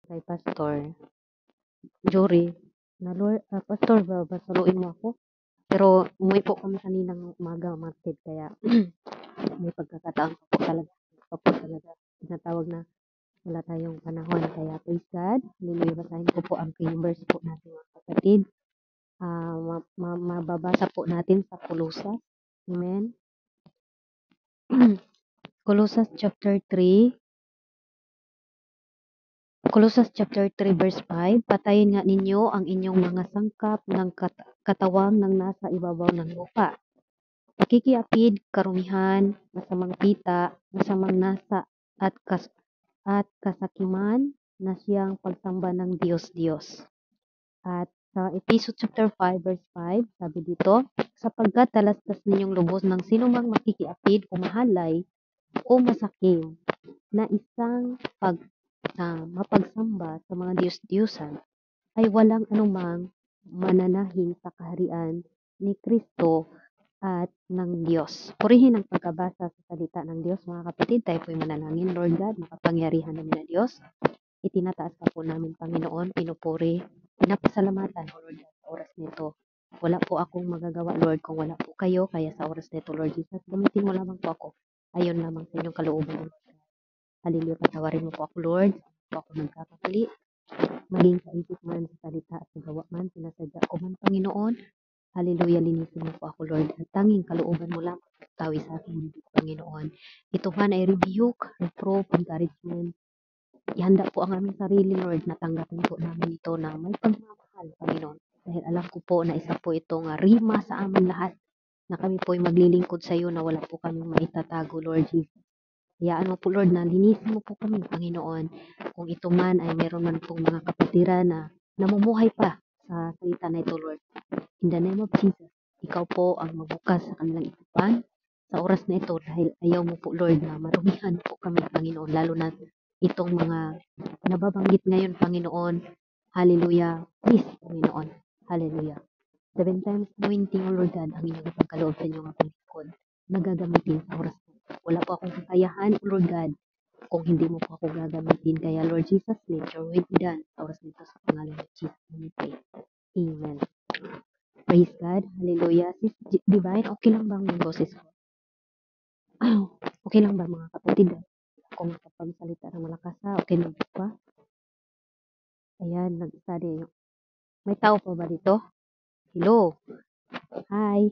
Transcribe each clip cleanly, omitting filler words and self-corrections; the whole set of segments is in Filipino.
kay Pastor Jory na Lord, Pastor, saluin mo ako. Pero umuwi po kami kaninang umaga, market, kaya may pagkakataon pa po talaga tinatawag na wala tayong panahon. Kaya praise God, hallelujah, basahin ko po ang verse po natin mga kapatid. Mababasa po natin sa Colossus. Amen. Colossus chapter 3 verse 5, patayin nga ninyo ang inyong mga sangkap ng katawang ng nasa ibabaw ng lupa. Pakikiapid, karumihan, masamang pita, masamang nasa at kasakiman na siyang pagsamba ng Diyos. At sa Ephesians chapter 5 verse 5, sabi dito, sapagkat talastas ninyong lubos ng sinumang makikiapid o mahalay o masakim na isang mapagsamba sa mga Diyos-Diyosan ay walang anumang mananahin sa kaharian ni Kristo at ng Diyos. Purihin ang pagkabasa sa salita ng Diyos, mga kapatid. Tayo po'y manalangin. Lord God, makapangyarihan namin na Diyos. Itinataas ka po namin, Panginoon, pinupuri, pinapasalamatan, O Lord God, sa oras nito. Wala po akong magagawa, Lord, kung wala po kayo. Kaya sa oras nito, Lord Jesus, gamitin mo lamang po ako. Ayon lamang sa inyong kalooban, Lord God. Hallelujah, patawarin mo po ako, Lord. Po ako nagkakali. Maging sa isip man, sa salita at sa gawa man, sinasadya ko man, Panginoon. Hallelujah, linisin mo po ako, Lord. At tanging kalooban mo lamang tawi sa akin, Panginoon. Ito man ay rebuke, reproof, encouragement. Ihanda po ang aming sarili, Lord, na tanggapin po namin ito na may pagmamahal, Panginoon. Dahil alam ko po na isa po itong rima sa amin lahat na kami po ay maglilingkod sa iyo na wala po kami maitatago, Lord Jesus. Hayaan mo po, Lord, na linisin mo po kami, Panginoon. Kung ito man ay meron man pong mga kapatiran na namumuhay pa sa salita na ito, Lord. In the name of Jesus, ikaw po ang magbukas sa kanilang isipan sa oras na ito dahil ayaw mo po, Lord, na marumihan po kami, Panginoon, lalo na itong mga nababanggit ngayon, Panginoon. Hallelujah. Please, Panginoon. Hallelujah. 7 times anointing, O Lord God, ang inyong ipagkaloob sa inyong mga lingkod na gagamitin sa oras na ito. Wala po akong kakayahan, O Lord God, kung hindi mo po ako gagamitin. Kaya, Lord Jesus, let your will be done sa oras nito sa pangalan ng Jesus. We pray. Amen. Praise God. Hallelujah. Sis Divine, okay lang bang yung boses ko? Okay lang ba mga kapatid? Kung makapagsalita ng malakas okay lang ba? Ayan, nag-study. May tao pa ba dito? Hello. Hi.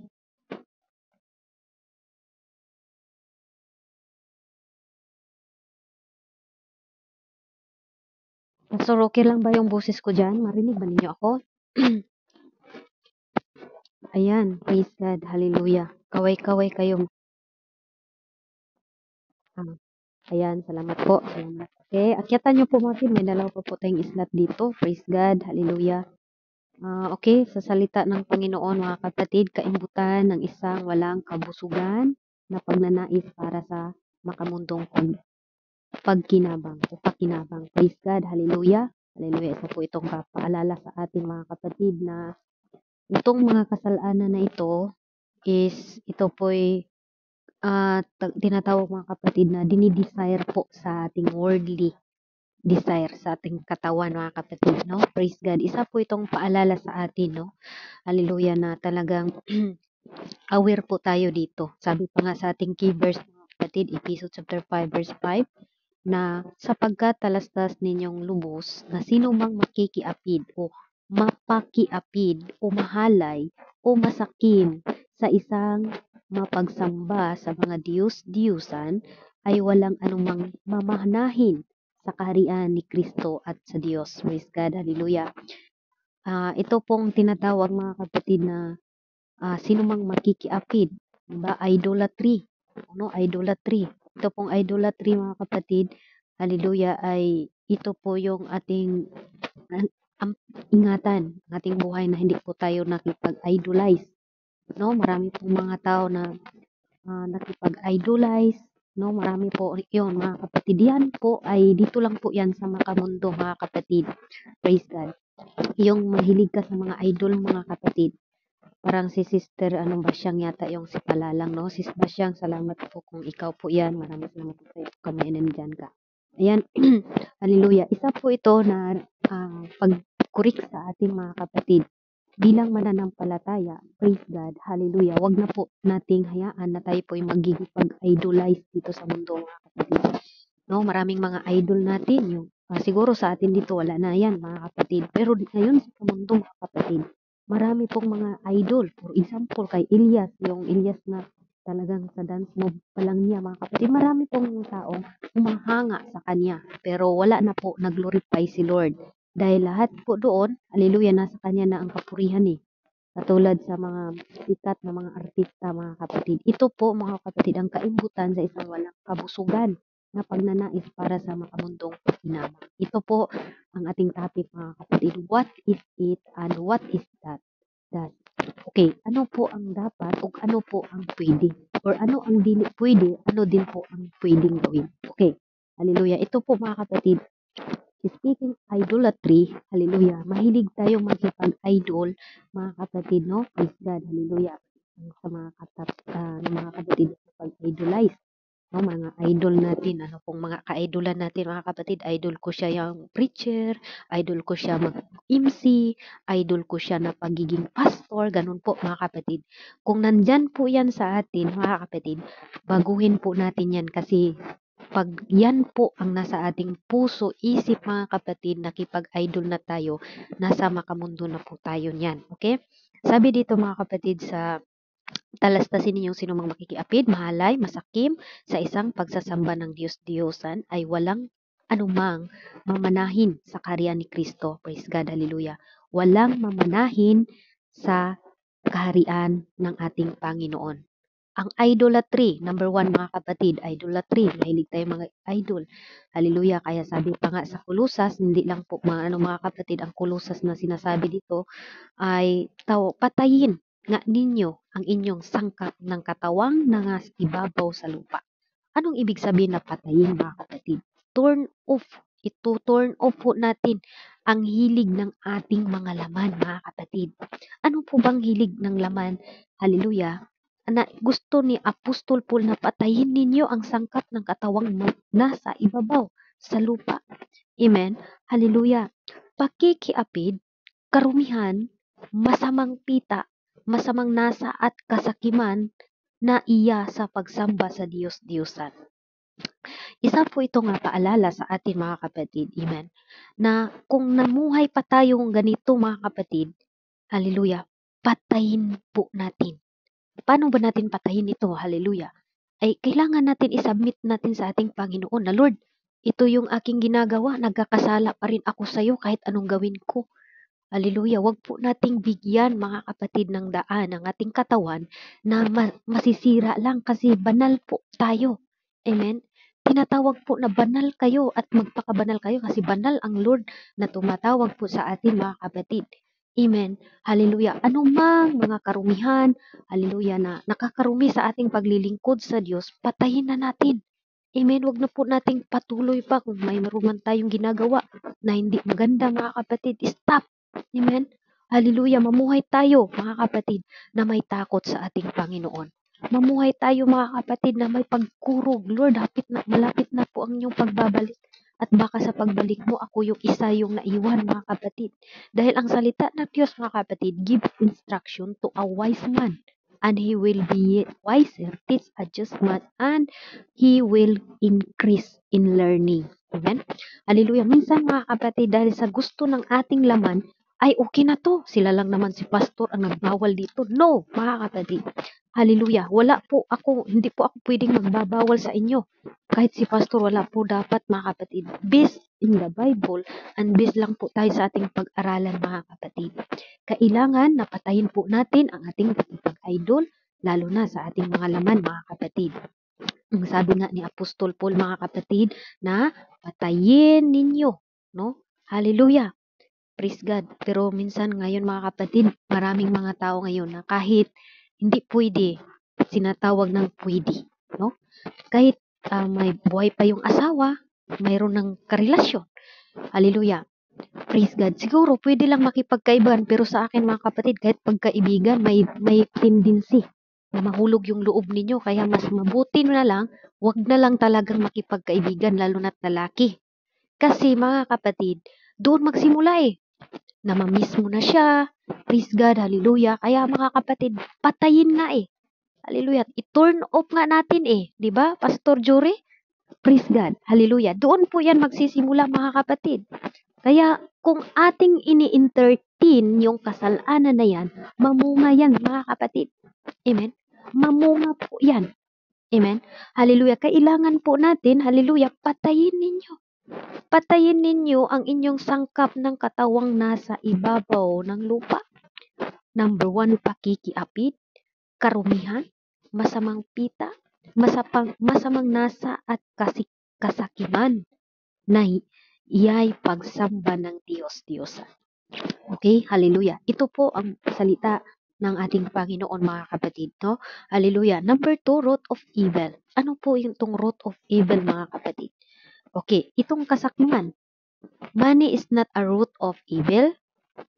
Pastor, okay lang ba yung boses ko dyan? Marinig ba ninyo ako? Ayan, praise God. Hallelujah. Kaway-kaway kayo. Ayan, salamat po. Salamat. Okay, akyatan nyo po mga may dalaw pa po tayong islat dito. Praise God. Hallelujah. Okay, sa salita ng Panginoon, mga kapatid, kaimbutan ng isang walang kabusugan na pagnanais para sa makamundong pagkinabang o pakinabang. Praise God. Hallelujah. Hallelujah. Isa po itong paalala sa ating mga kapatid na itong mga kasalanan na ito is ito po'y tinatawag mga kapatid na dinidesire po sa ating worldly desire sa ating katawan, mga kapatid, no? Praise God. Isa po itong paalala sa atin, no? Hallelujah, na talagang aware po tayo dito. Sabi pa nga sa ating key verse, mga kapatid, Ephesians chapter 5 verse 5, na sapagkat talastas ninyong lubos na sino mang makikiapid o mapakiapid o mahalay o masakim sa isang mapagsamba sa mga Diyos-Diyusan ay walang anumang mamahnahin sa kaharian ni Kristo at sa Diyos. Praise God. Hallelujah. Ito pong tinatawag mga kapatid na sino mang makikiapid. Diba? Idolatry. Ano? Idolatry. Ito pong idolatry mga kapatid. Hallelujah. Ay ito po yung ating ingatan. Ating buhay na hindi po tayo nakipag-idolize. No? Marami pong mga tao na nakipag-idolize. No, marami po yun mga kapatid. Yan po ay dito lang po yan sa makamundo mga kapatid. Praise God. Yung mahilig ka sa mga idol mga kapatid. Parang si Sister, anong ba siyang yata yung si Palalang, no? Sis Basyang, salamat po kung ikaw po yan. Maraming salamat po sa'yo kung may nandyan ka. Ayan, hallelujah. Isa po ito na pag-correct sa ating mga kapatid. Bilang mananampalataya, praise God, hallelujah. Wag na po nating hayaan na tayo po ay magiging pag-idolize dito sa mundo, mga kapatid. No, maraming mga idol natin yung siguro sa atin dito wala na yan, mga kapatid. Pero ngayon sa mundo, mga kapatid, marami pong mga idol. For example, kay Elias, yung Elias na talagang sa dance move pa lang niya, mga kapatid. Marami pong taong humahanga sa kanya. Pero wala na po nag-glorify si Lord. Dahil lahat po doon, hallelujah, nasa kanya na ang kapurihan eh. Katulad sa mga sikat na mga artista, mga kapatid. Ito po, mga kapatid, ang kaibutan sa isang walang kabusugan na pagnanais para sa makamundong pakinabang. Ito po ang ating topic, mga kapatid. What is it and what is that? Okay, ano po ang dapat o ano po ang pwede? Or ano ang dili pwede, ano din po ang pwedeng gawin? Okay, hallelujah. Ito po, mga kapatid, speaking idolatry, hallelujah, mahilig tayo makipag-idol, mga kapatid, no? Praise God, hallelujah. Sa mga kapatid, pag-idolize, no? Mga idol natin, ano pong mga ka-idolan natin, mga kapatid, idol ko siya yung preacher, idol ko siya mag-MC, idol ko siya na pagiging pastor, ganun po, mga kapatid. Kung nandyan po yan sa atin, mga kapatid, baguhin po natin yan kasi pag yan po ang nasa ating puso, isip, mga kapatid, nakipag-idol na tayo, nasa makamundo na po tayo niyan. Okay? Sabi dito, mga kapatid, sa talastasin ninyong sinumang makikiapid, mahalay, masakim sa isang pagsasamba ng Diyos-Diyosan ay walang anumang mamanahin sa kaharian ni Kristo. Praise God, hallelujah. Walang mamanahin sa kaharian ng ating Panginoon. Ang idolatry, number one, mga kapatid, idolatry. Mahilig tayo mga idol. Hallelujah. Kaya sabi pa nga sa Kulusas, hindi lang po mga kapatid, ang Kulusas na sinasabi dito ay patayin nga ninyo ang inyong sangkap ng katawang na ibabaw sa lupa. Anong ibig sabihin na patayin, mga kapatid? Turn off. Ito, turn off po natin ang hilig ng ating mga laman, mga kapatid. Ano po bang hilig ng laman? Hallelujah. Na gusto ni Apostol Paul na patayin ninyo ang sangkap ng katawang nasa ibabaw sa lupa. Amen. Hallelujah. Pakikiapid, karumihan, masamang pita, masamang nasa at kasakiman na iya sa pagsamba sa Diyos-Diyosan. Isa po ito nga paalala sa atin, mga kapatid, amen, na kung namuhay pa tayong ganito, mga kapatid, hallelujah, patayin po natin. Paano ba natin patayin ito? Hallelujah. Ay kailangan natin isubmit natin sa ating Panginoon na, Lord, ito yung aking ginagawa, nagkakasala pa rin ako sa iyo kahit anong gawin ko. Hallelujah. Wag po nating bigyan, mga kapatid, ng daan ang ating katawan na masisira lang kasi banal po tayo. Amen? Tinatawag po na banal kayo at magpakabanal kayo kasi banal ang Lord na tumatawag po sa atin, mga kapatid. Amen. Hallelujah. Anumang mga karumihan, hallelujah, na nakakarumi sa ating paglilingkod sa Diyos, patayin na natin. Amen. Wag na po nating patuloy pa kung may maruman tayong ginagawa na hindi maganda, mga kapatid. Stop. Amen. Hallelujah. Mamuhay tayo, mga kapatid, na may takot sa ating Panginoon. Mamuhay tayo, mga kapatid, na may pagkurog. Lord, malapit na po ang inyong pagbabalik. At baka sa pagbalik mo, ako yung isa yung naiwan, mga kapatid. Dahil ang salita ng Diyos, mga kapatid, give instruction to a wise man, and he will be wiser, teach adjustment, and he will increase in learning. Amen? Hallelujah. Minsan, mga kapatid, dahil sa gusto ng ating laman, ay okay na to. Sila lang naman si pastor ang nagbawal dito. No, mga kapatid. Hallelujah. Hindi po ako pwedeng magbabawal sa inyo. Kahit si pastor, wala po dapat, mga kapatid. Based in the Bible, and based lang po tayo sa ating pag-aralan, mga kapatid. Kailangan napatayin po natin ang ating pag-idol, lalo na sa ating mga laman, mga kapatid. Ang sabi nga ni Apostol Paul, mga kapatid, na patayin ninyo, no? Hallelujah. Praise God. Pero minsan ngayon, mga kapatid, maraming mga tao ngayon na kahit hindi pwede, sinatawag ng pwede, no? Kahit may buhay pa yung asawa, mayroon ng karelasyon. Hallelujah. Praise God. Siguro pwede lang makipagkaibigan, pero sa akin, mga kapatid, kahit pagkaibigan, may tendency na mahulog yung loob ninyo. Kaya mas mabuti na lang, wag na lang talagang makipagkaibigan lalo na't lalaki. Kasi mga kapatid, doon magsimula namamiss mo na siya. Praise God, hallelujah. Kaya mga kapatid, patayin nga Hallelujah. I-turn off nga natin 'di ba, Pastor Jory? Praise God, hallelujah. Doon po 'yan magsisimula mga kapatid. Kaya kung ating ini-entertain yung kasalanan na 'yan, mamunga 'yan mga kapatid. Amen. Mamunga po 'yan. Amen. Hallelujah. Kailangan po natin, hallelujah, patayin ninyo. Patayin ninyo ang inyong sangkap ng katawang nasa ibabaw ng lupa. Number 1, pakikiapid, karumihan, masamang pita, masamang nasa at kasakiman na iyay pagsamba ng Diyos-Diyosan. Okay? Hallelujah. Ito po ang salita ng ating Panginoon mga kapatid. No? Hallelujah. Number 2, root of evil. Ano po yung itong root of evil mga kapatid? Okay, itong kasakiman. Money is not a root of evil.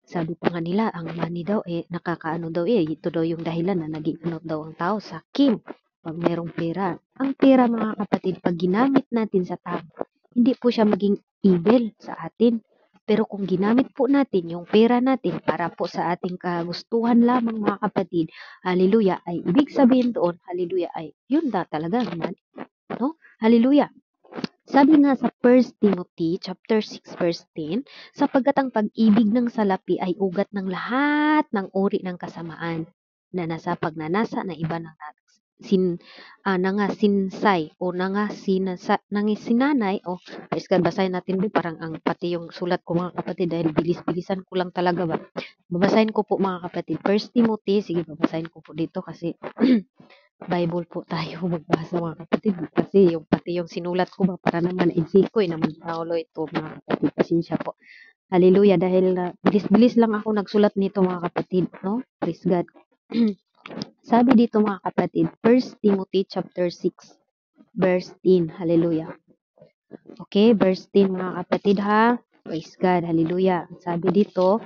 Sabi pa nga nila, ang money daw nakakaano daw ito daw yung dahilan na naging ano daw ang tao, sakim. Pag merong pera. Ang pera mga kapatid, pag ginamit natin sa tama, hindi po siya maging evil sa atin. Pero kung ginamit po natin yung pera natin para po sa ating kagustuhan lamang mga kapatid, hallelujah, ay ibig sabihin doon, hallelujah, ay yun da talaga naman. No? Hallelujah. Sabi nga sa 1 Timothy chapter 6 verse 10, sapagkat ang pag-ibig ng salapi ay ugat ng lahat ng uri ng kasamaan na nasa pagnanasa na iba ng sinsay o sinanay o basahin natin parang ang pati yung sulat ko mga kapatid dahil bilis-bilisan ko lang talaga ba. Babasahin ko po mga kapatid. 1 Timothy, sige babasahin ko po dito kasi Bible po tayo magbasa mga kapatid. Kasi pati yung sinulat ko ba para naman ko naman Paulo ito mga kapatid. Pasensya po. Hallelujah. Dahil bilis-bilis lang ako nagsulat nito mga kapatid. No? Praise God. Sabi dito mga kapatid, 1 Timothy chapter 6 verse 10. Hallelujah. Okay, verse 10 mga kapatid ha. Praise God. Hallelujah. Sabi dito,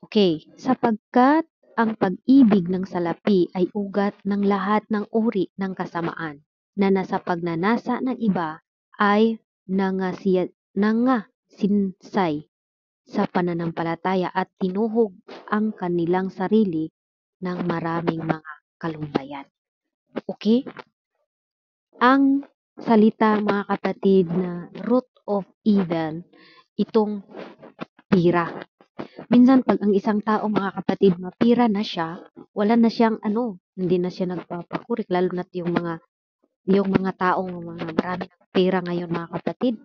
okay, sapagkat ang pag-ibig ng salapi ay ugat ng lahat ng uri ng kasamaan na nasa pagnanasa ng iba ay nangasinsay sa pananampalataya at tinuhog ang kanilang sarili ng maraming mga kalumbayan. Okay? Ang salita mga kapatid na root of evil, itong pira. Minsan pag ang isang tao mga kapatid mapira na siya, wala na siyang hindi na siya nagpapakurik lalo na yung mga taong mga marami ng pera ngayon mga kapatid.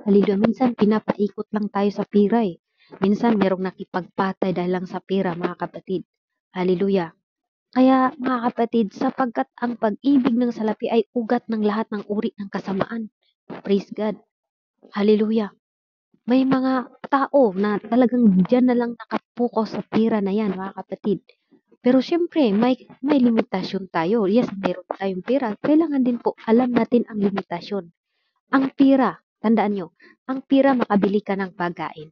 Hallelujah. Minsan pinapaikot lang tayo sa pira Minsan merong nakipagpatay dahil lang sa pera mga kapatid. Hallelujah. Kaya mga kapatid, sapagkat ang pag-ibig ng salapi ay ugat ng lahat ng uri ng kasamaan. Praise God. Hallelujah. May mga tao na talagang dyan na lang nakapokus sa pera na yan, mga kapatid. Pero syempre, may limitasyon tayo. Yes, meron tayong pera. Kailangan din po, alam natin ang limitasyon. Ang pera, tandaan nyo, ang pera makabili ka ng pagkain.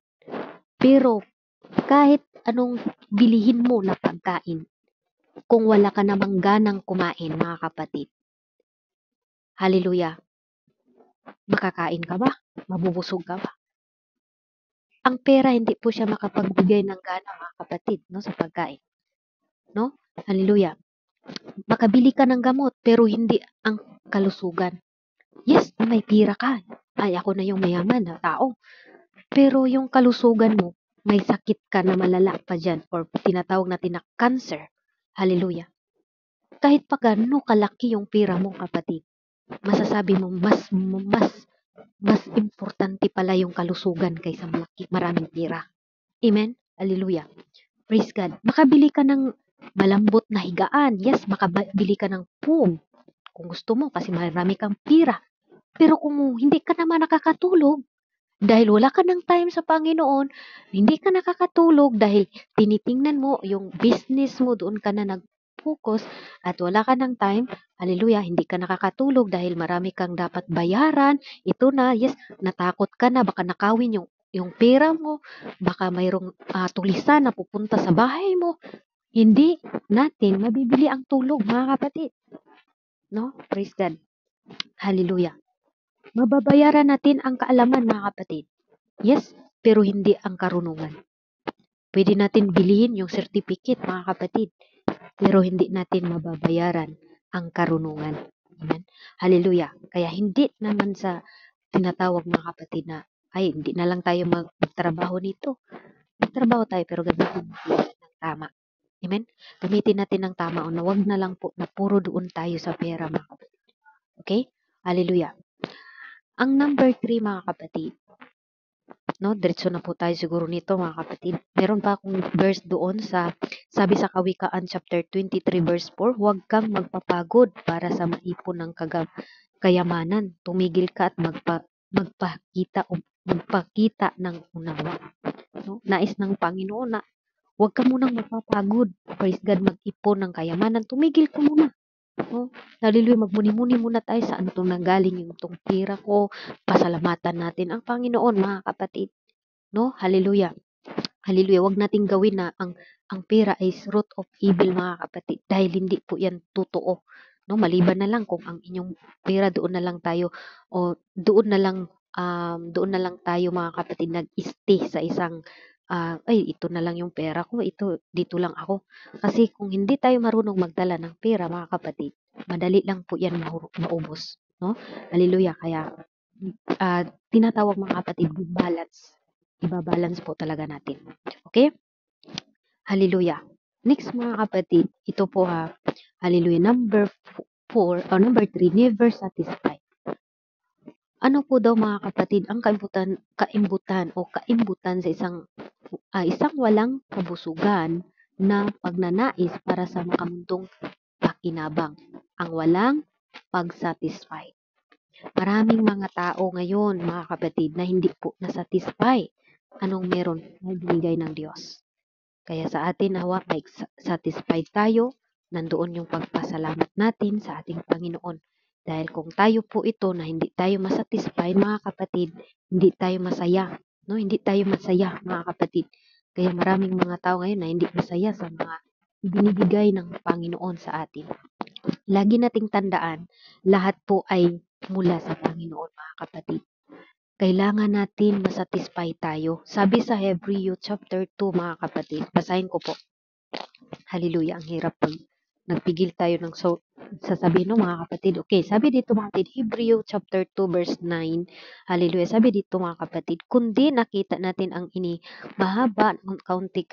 Pero kahit anong bilihin mo na pagkain, kung wala ka namang ganang kumain, mga kapatid, hallelujah, makakain ka ba? Mabubusog ka ba? Ang pera hindi po siya makapagbigay ng gana mga kapatid sa pagkain. No? Hallelujah. Makabili ka ng gamot pero hindi ang kalusugan. Yes, may pera ka. Ay, ako na yung mayaman na tao. Pero yung kalusugan mo, may sakit ka na malala pa dyan or tinatawag natin na cancer. Hallelujah. Kahit pa gano'n kalaki yung pera mo kapatid, masasabi mo mas importante pala yung kalusugan kaysa maraming pera. Amen? Hallelujah. Praise God. Makabili ka ng malambot na higaan. Yes, makabili ka ng pum. Kung gusto mo, kasi marami kang pera. Pero kung hindi ka naman nakakatulog, dahil wala ka ng time sa Panginoon, hindi ka nakakatulog dahil tinitingnan mo yung business mo, doon ka na nag-focus at wala ka ng time, hallelujah, hindi ka nakakatulog dahil marami kang dapat bayaran, ito na, yes, natakot ka na, baka nakawin yung pera mo, baka mayroong tulisan na pupunta sa bahay mo, hindi natin mabibili ang tulog, mga kapatid. No? Praise God. Hallelujah. Mababayaran natin ang kaalaman, mga kapatid. Yes, pero hindi ang karunungan. Pwede natin bilhin yung certificate, mga kapatid, pero hindi natin mababayaran ang karunungan. Amen. Hallelujah. Kaya hindi naman sa tinatawag, mga kapatid, na ay hindi na lang tayo magtrabaho nito. Magtrabaho tayo pero gamitin natin ng tama. Amen? Gamitin natin ng tama o na wag na lang po na puro doon tayo sa pera, mga kapatid. Okay? Hallelujah. Ang number 3, mga kapatid, no, diretso na po tayo siguro nito, mga kapatid. Meron pa akong verse doon sabi sa Kawikaan chapter 23 verse 4, huwag kang magpapagod para sa maipon ng kayamanan. Tumigil ka at magpakita ng unawa. No? Nais ng Panginoon na huwag ka munang magpapagod. Praise God, mag-ipon ng kayamanan. Tumigil ka muna. No? Hallelujah, magmuni-muni muna tayo saan itong nanggaling yung itong pera ko. Pasalamatan natin ang Panginoon, mga kapatid. No? Hallelujah. Hallelujah. Huwag nating gawin na ang pera is root of evil, mga kapatid, dahil hindi po yan totoo. No? Maliban na lang kung ang inyong pera doon na lang tayo o doon na lang tayo, mga kapatid, nag-stay sa isang ay ito na lang yung pera ko, ito dito lang ako. Kasi kung hindi tayo marunong magdala ng pera, mga kapatid, madali lang po yan maubos, no? Hallelujah. Kaya tinatawag, mga kapatid, balance. Ibabalance po talaga natin. Okay? Hallelujah. Next, mga kapatid, ito po hallelujah, number 4 o number 3, never satisfied. Ano po daw, mga kapatid, ang kaimbutan sa isang walang kabusugan na pagnanais para sa makamundong pakinabang, ang walang pag-satisfy. Maraming mga tao ngayon, mga kapatid, na hindi po na-satisfy anong meron na binigay ng Diyos. Kaya sa atin, nawa, satisfied tayo, nandoon yung pagpasalamat natin sa ating Panginoon. Dahil kung tayo po ito na hindi tayo masatisfied, mga kapatid, hindi tayo masaya. No? Hindi tayo masaya, mga kapatid. Kaya maraming mga tao ngayon na hindi masaya sa mga binibigay ng Panginoon sa atin. Lagi nating tandaan, lahat po ay mula sa Panginoon, mga kapatid. Kailangan natin masatisfy tayo. Sabi sa Hebrew chapter 2, mga kapatid, basahin ko po. Hallelujah, ang hirap pag nagpigil tayo ng sasabihin, no, mga kapatid. Okay, sabi dito, mga kapatid, Hebrew chapter 2 verse 9. Hallelujah, sabi dito, mga kapatid, kundi nakita natin ang mahaba ng kaunti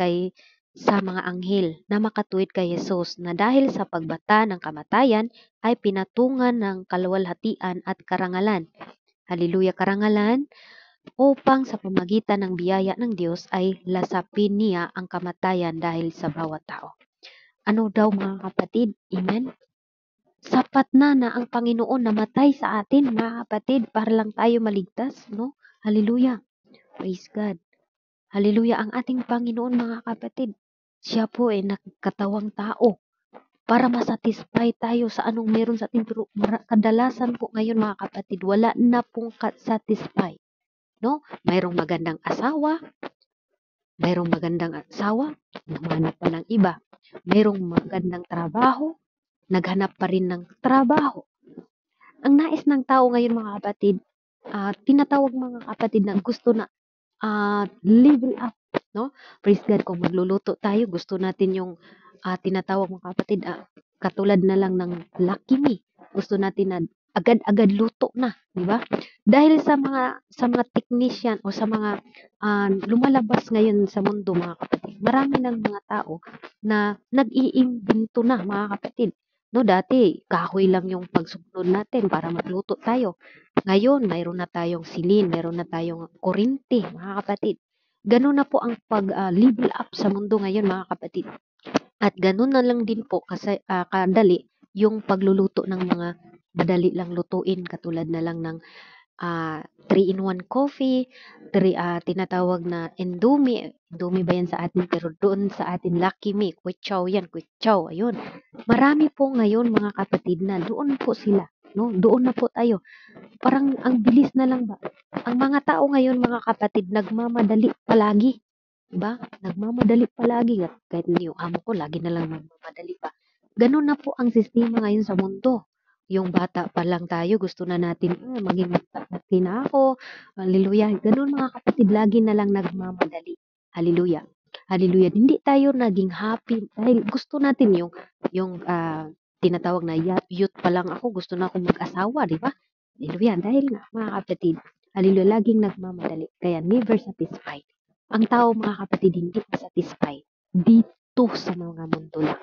sa mga anghel na makatuwid kay Jesus na dahil sa pagbata ng kamatayan ay pinatungan ng kaluwalhatian at karangalan. Hallelujah, karangalan upang sa pamagitan ng biyaya ng Diyos ay lasapin niya ang kamatayan dahil sa bawat tao. Ano daw, mga kapatid? Amen? Sapat na ang Panginoon namatay sa atin, mga kapatid, para lang tayo maligtas, no? Hallelujah. Praise God. Hallelujah. Ang ating Panginoon, mga kapatid, siya po ay nagkatawang tao para masatisfy tayo sa anong meron sa atin. Pero kadalasan po ngayon, mga kapatid, wala na pong satisfy. No? Mayroong magandang asawa, naghanap pa ng iba. Mayroong magandang trabaho, naghanap pa rin ng trabaho. Ang nais ng tao ngayon, mga kapatid, tinatawag, mga kapatid, na gusto na level up, no? Praise God, kung magluluto tayo, gusto natin yung tinatawag, mga kapatid, katulad na lang ng Lucky Me. Gusto natin na agad-agad luto na, di ba? Dahil sa mga technician o sa mga lumalabas ngayon sa mundo, mga kapatid, marami ng mga tao na nag-iimbento na, mga kapatid. No, dati kahoy lang yung pagsusunod natin para magluto tayo. Ngayon, mayroon na tayong silin, mayroon na tayong kuryente, mga kapatid. Ganun na po ang pag-level up sa mundo ngayon, mga kapatid. At ganun na lang din po kasi kadali yung pagluluto ng mga madali lang lutuin, katulad na lang ng 3-in-1 coffee, tinatawag na Indomie. Indomie ba yan sa atin? Pero doon sa atin, Lucky Me, Quick Chow yan, Quick Chow. Ayun. Marami po ngayon, mga kapatid, na doon po sila. No? Doon na po tayo. Parang ang bilis na lang ba? Ang mga tao ngayon, mga kapatid, nagmamadali palagi. Diba? Nagmamadali palagi. Kahit yung amo ko, lagi na lang nagmamadali pa. Ganun na po ang sistema ngayon sa mundo. yung bata pa lang tayo, gusto na natin, maging malaki na ako. Hallelujah. Ganun mga kapatid, lagi na lang nagmamadali. Hallelujah. Hallelujah. Hindi tayo naging happy dahil gusto natin yung tinatawag na youth pa lang ako, gusto na akong mag-asawa, di ba? Hallelujah. Dahil nga, mga kapatid, hallelujah, laging nagmamadali. Kaya never satisfied. Ang tao, mga kapatid, hindi satisfied dito sa mga mundo lang.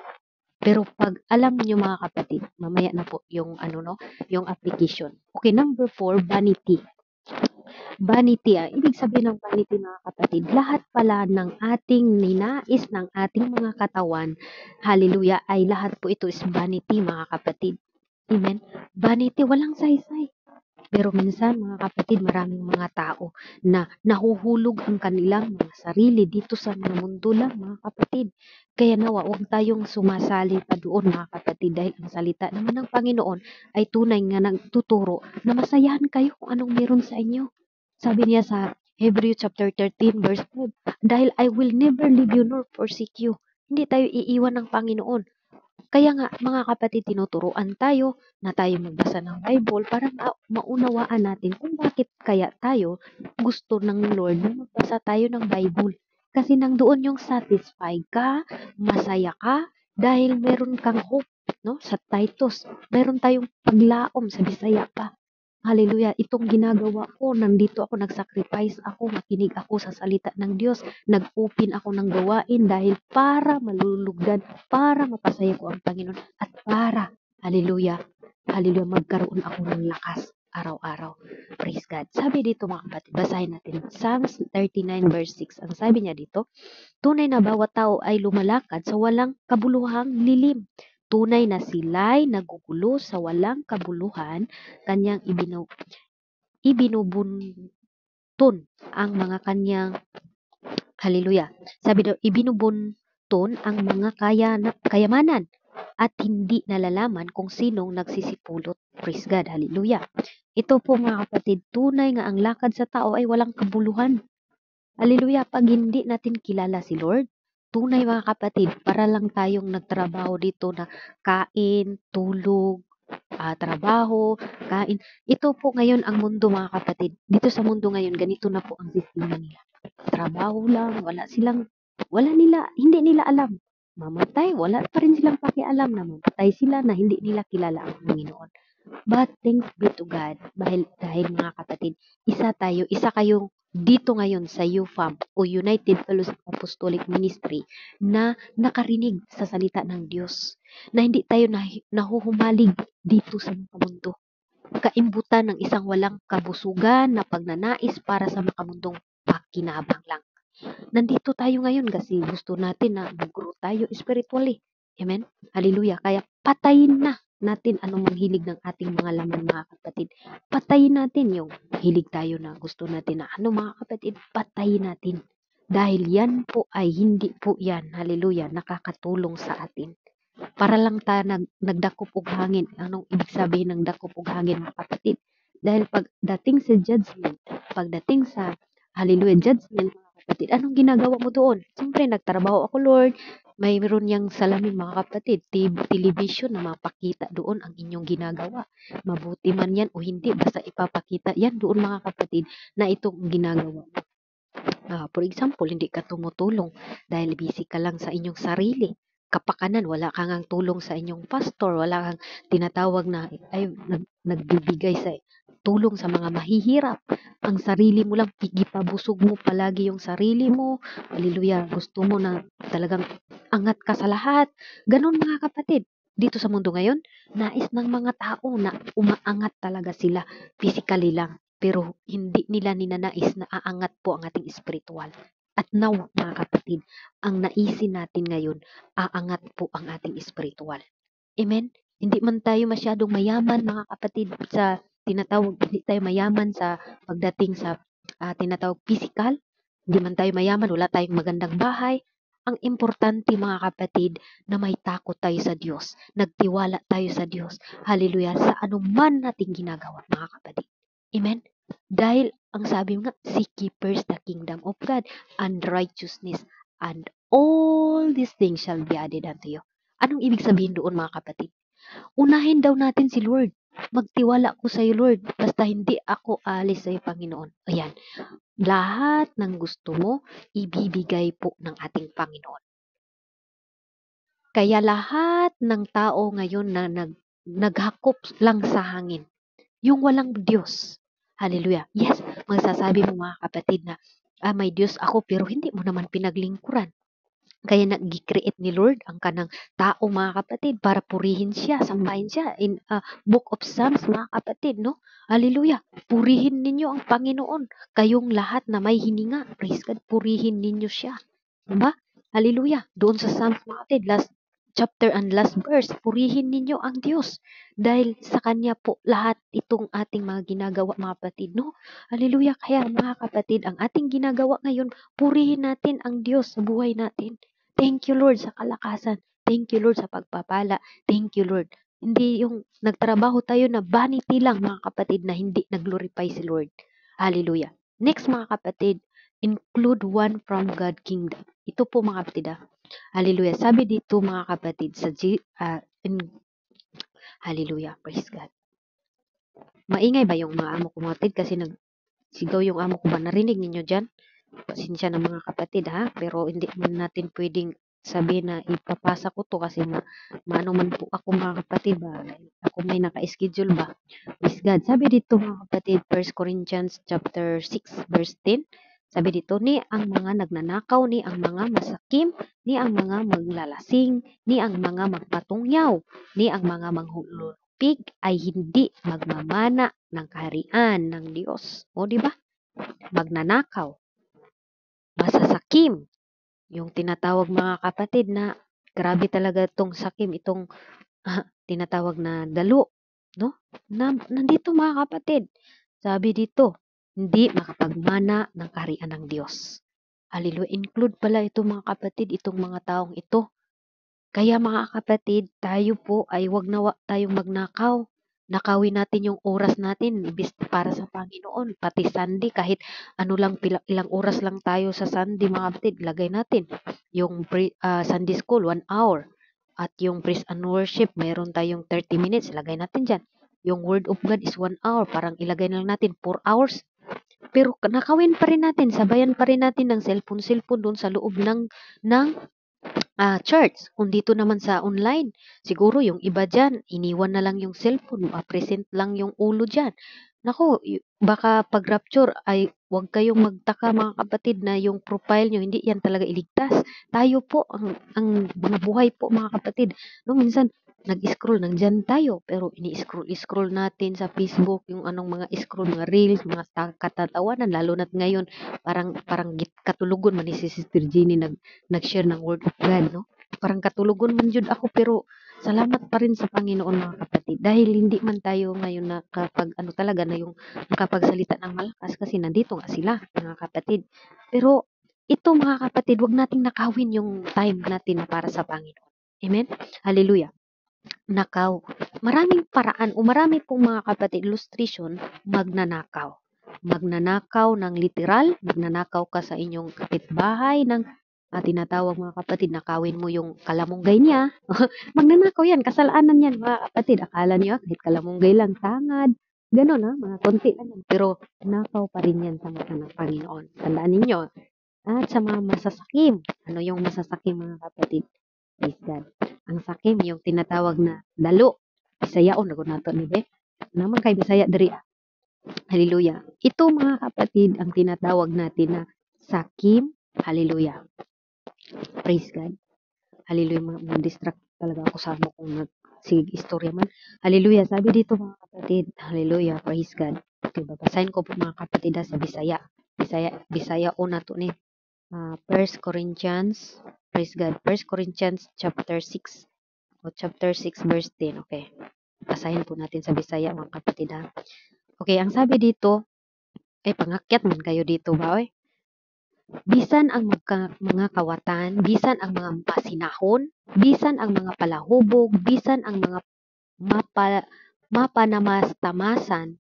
Pero pag alam niyo mga kapatid, mamaya na po yung ano no, yung application. Okay, number 4, vanity. Vanity, ibig sabihin ng vanity mga kapatid, lahat pala ng ating ninais ng ating mga katawan, hallelujah, ay lahat po ito is vanity mga kapatid. Amen. Vanity, walang saysay. Pero minsan, mga kapatid, maraming mga tao na nahuhulog ang kanilang mga sarili dito sa mga mundo lang, mga kapatid. Kaya nawa, huwag tayong sumasali pa doon, mga kapatid, dahil ang salita naman ng Panginoon ay tunay nga nagtuturo na masayahan kayo kung anong meron sa inyo. Sabi niya sa Hebrew chapter 13 verse 5, dahil I will never leave you nor forsake you. Hindi tayo iiwan ng Panginoon. Kaya nga, mga kapatid, tinuturuan tayo na tayo magbasa ng Bible para maunawaan natin kung bakit kaya tayo gusto ng Lord na magbasa tayo ng Bible. Kasi nang doon yung satisfied ka, masaya ka, dahil meron kang hope, no? Sa Titus, meron tayong paglaom sa Bisaya pa. Hallelujah. Itong ginagawa ko, nandito ako, nag-sacrifice ako, makinig ako sa salita ng Diyos, nag-open ako ng gawain dahil para malulugdan, para mapasaya ko ang Panginoon, at para, hallelujah, hallelujah, magkaroon ako ng lakas araw-araw. Praise God. Sabi dito mga kapatid, basahin natin, Psalms 39 verse 6. Ang sabi niya dito, tunay na bawat tao ay lumalakad sa walang kabuluhang lilim. Tunay na sila'y nagugulo sa walang kabuluhan, kanyang ibinubuntun ang mga kanyang, hallelujah. Sabi daw, ibinubuntun ang mga kayamanan at hindi nalalaman kung sinong nagsisipulot. Praise God, hallelujah. Ito po mga kapatid, tunay nga ang lakad sa tao ay walang kabuluhan. Hallelujah, pag hindi natin kilala si Lord, tunay mga kapatid, para lang tayong nagtrabaho dito na kain, tulog, trabaho, kain. Ito po ngayon ang mundo mga kapatid. Dito sa mundo ngayon, ganito na po ang sistema nila. Trabaho lang, hindi nila alam. Mamatay, wala pa rin silang pakialam na mamatay sila na hindi nila kilala ang Panginoon. But thanks be to God, dahil mga kapatid, isa kayong dito ngayon sa UFAM o United Fellowship Apostolic Ministry na nakarinig sa salita ng Diyos, na hindi tayo nahuhumalig dito sa mundo. Kaimbutan ng isang walang kabusugan na pagnanais para sa makamundong pakinabang lang. Nandito tayo ngayon kasi gusto natin na mag-grow tayo spiritually. Amen? Hallelujah. Kaya patayin na natin anumang hilig ng ating mga laman mga kapatid. Patayin natin yung hilig tayo na gusto natin na mga kapatid, patayin natin. Dahil yan po ay hindi po yan, hallelujah, nakakatulong sa atin. Para lang ta nagdakop og hangin. Anong ibig sabihin ng dakop og hangin mga kapatid? Dahil pagdating sa judgment, pagdating sa hallelujah judgment mga kapatid, anong ginagawa mo doon? Siyempre nagtrabaho ako Lord, mayroon yang salamin mga kapatid, television na mapakita doon ang inyong ginagawa. Mabuti man yan o hindi, basta ipapakita yan doon mga kapatid na itong ginagawa. For example, hindi ka tumutulong dahil busy ka lang sa inyong sarili. Kapakanan, wala kang ang tulong sa inyong pastor, wala kang tinatawag na nagbibigay sa tulong sa mga mahihirap. Ang sarili mo lang, pigipabusog mo palagi yung sarili mo. Hallelujah, gusto mo na talagang angat ka sa lahat. Ganon mga kapatid. Dito sa mundo ngayon, nais ng mga tao na umaangat talaga sila physically lang. Pero hindi nila ninanais na aangat po ang ating spiritual. At now, mga kapatid, ang naisin natin ngayon, aangat po ang ating spiritual. Amen? Hindi man tayo masyadong mayaman, mga kapatid, sa tinatawag, hindi tayo mayaman sa pagdating sa tinatawag physical. Hindi man tayo mayaman, wala tayong magandang bahay. Ang importante, mga kapatid, na may takot tayo sa Diyos. Nagtiwala tayo sa Diyos. Hallelujah. Sa anuman nating ginagawa, mga kapatid. Amen? Dahil ang sabi nga, seek ye first the kingdom of God and righteousness, and all these things shall be added unto you. Anong ibig sabihin doon mga kapatid? Unahin daw natin si Lord. Magtiwala ko sa iyo, Lord. Basta hindi ako alis sa iyo, Panginoon. Ayan. Lahat ng gusto mo, ibibigay po ng ating Panginoon. Kaya lahat ng tao ngayon na naghakop lang sa hangin, yung walang Diyos. Hallelujah. Yes, magsasabi mo mga kapatid na, may Diyos ako pero hindi mo naman pinaglingkuran. Kaya nag-create ni Lord ang kanang tao mga kapatid para purihin siya, sambahin siya in Book of Psalms mga kapatid, no? Hallelujah. Purihin ninyo ang Panginoon. Kayong lahat na may hininga, praise God, purihin ninyo siya. Diba? Hallelujah. Doon sa Psalms mga kapatid, last chapter and last verse, purihin ninyo ang Diyos. Dahil sa Kanya po lahat itong ating mga ginagawa mga kapatid, no? Hallelujah. Kaya mga kapatid, ang ating ginagawa ngayon, purihin natin ang Diyos sa buhay natin. Thank you, Lord, sa kalakasan. Thank you, Lord, sa pagpapala. Thank you, Lord. Hindi yung nagtrabaho tayo na vanity lang, mga kapatid, na hindi nag-glorify si Lord. Hallelujah. Next, mga kapatid, include one from God kingdom. Ito po, mga kapatid, hallelujah. Sabi dito, mga kapatid, sa hallelujah, praise God. Maingay ba yung mga amo ko, mga kapatid? Kasi nagsigaw yung amo ko ba? Narinig ninyo dyan? Pasensya na mga kapatid pero hindi man natin pwedeng sabihin na ipapasa ko to kasi maano man po ako mga kapatid ba, ako may naka-schedule ba. Praise God. Sabi dito mga kapatid, 1 Corinthians chapter 6 verse 10, sabi dito, ni ang mga nagnanakaw, ni ang mga masakim, ni ang mga maglalasing, ni ang mga magpatungyaw, ni ang mga manghulupig ay hindi magmamana ng kaharian ng Diyos. O di ba? Magnanakaw, masasakim, yung tinatawag mga kapatid na grabe talaga itong sakim, itong tinatawag na dalo, no? Nandito mga kapatid, sabi dito, hindi makapagmana ng kaharian ng Diyos. Hallelujah. Include pala ito mga kapatid, itong mga taong ito. Kaya mga kapatid, tayo po ay wag na tayong magnakaw. Nakawin natin yung oras natin imbis para sa Panginoon. Pati Sunday, kahit ano lang, ilang oras lang tayo sa Sunday mga kapatid, lagay natin. Yung Sunday school, 1 hour. At yung praise and worship, mayroon tayong 30 minutes, lagay natin dyan. Yung word of God is 1 hour, parang ilagay na lang natin 4 hours. Pero nakawin pa rin natin, sabayan pa rin natin ng cellphone doon sa loob ng church. Kung dito naman sa online, siguro yung iba dyan, iniwan na lang yung cellphone, present lang yung ulo dyan. Naku, baka pag rapture ay huwag kayong magtaka mga kapatid na yung profile nyo, hindi yan talaga iligtas. Tayo po, ang mga buhay po mga kapatid. No, minsan, nag-scroll, nandyan tayo, pero ini-scroll natin sa Facebook, yung anong mga scroll, mga reels, mga katatawanan, lalo na't ngayon, parang katulugon man ni si Sister Jenny nag-share ng word of God, no? Parang katulugon man jud ako pero salamat pa rin sa Panginoon mga kapatid dahil hindi man tayo ngayon nakapag ano talaga na yung nakapagsalita ng malakas kasi nandito nga sila mga kapatid. Pero ito mga kapatid, wag nating nakawin yung time natin para sa Panginoon. Amen? Hallelujah. Nakaw. Maraming paraan o marami pong mga kapatid illustration magnanakaw. Magnanakaw ng literal, magnanakaw ka sa inyong kapitbahay ng tinatawag mga kapatid, nakawin mo yung kalamunggay niya. Magnanakaw yan, kasalanan yan mga kapatid. Akala niyo kahit kalamunggay lang, tangad. Ganon mga konti lang yan. Pero nakaw pa rin yan sa mata ng Panginoon. Tandaan ninyo. At sa mga masasakim, ano yung masasakim mga kapatid? Praise God. Ang sakim, yung tinatawag na dalo. Bisayaon, nago nato ni Be. Naman kay Bisaya diri. Hallelujah. Ito mga kapatid, ang tinatawag natin na sakim. Hallelujah. Praise God. Hallelujah. Distract talaga ako sa mo kung sige istorya man. Hallelujah. Sabi dito mga kapatid. Hallelujah. Praise God. Okay, babasahin ko po mga kapatid sa Bisaya. Bisaya una to ni. 1 Corinthians, praise God, 1 Corinthians chapter 6, o chapter 6 verse 10, okay. Basahin po natin sa Bisaya mga kapatid Okay, ang sabi dito, pangakyat man kayo dito ba, oy? Bisan ang mga kawatan, bisan ang mga pasinahon, bisan ang mga palahubog, bisan ang mga mapanamastamasan,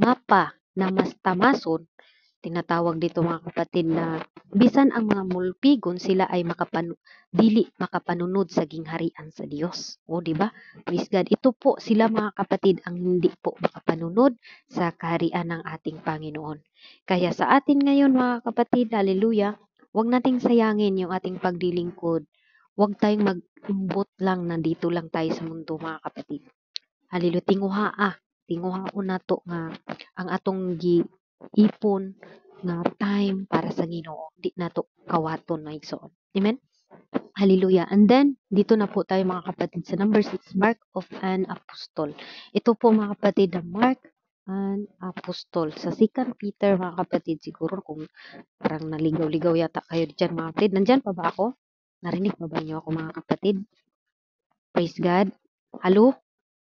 mapa namastamason, tinatawag dito mga kapatid na bisan ang mga mulpigon sila ay dili makapanunod sa gingharian sa Dios. O di ba? Praise God. Ito po sila mga kapatid ang hindi po makapanunod sa kaharian ng ating Panginoon. Kaya sa atin ngayon mga kapatid, hallelujah, huwag nating sayangin yung ating pagdilingkod. Huwag tayong mag-imbot lang na dito lang tayo sa mundo mga kapatid. Hallelujah. Tinguhaon nato nga ang atong ipon nga time para sa Ginoo. Di nato kawaton na igsoon. Amen? Hallelujah. And then, dito na po tayo mga kapatid sa number 6, Mark of an Apostle. Ito po mga kapatid, na Mark an Apostle. Sa 2 Peter mga kapatid, siguro kung parang naligaw-ligaw yata kayo dyan mga kapatid. Nandyan pa ba ako? Narinig pa ba niyo ako mga kapatid? Praise God. Hello?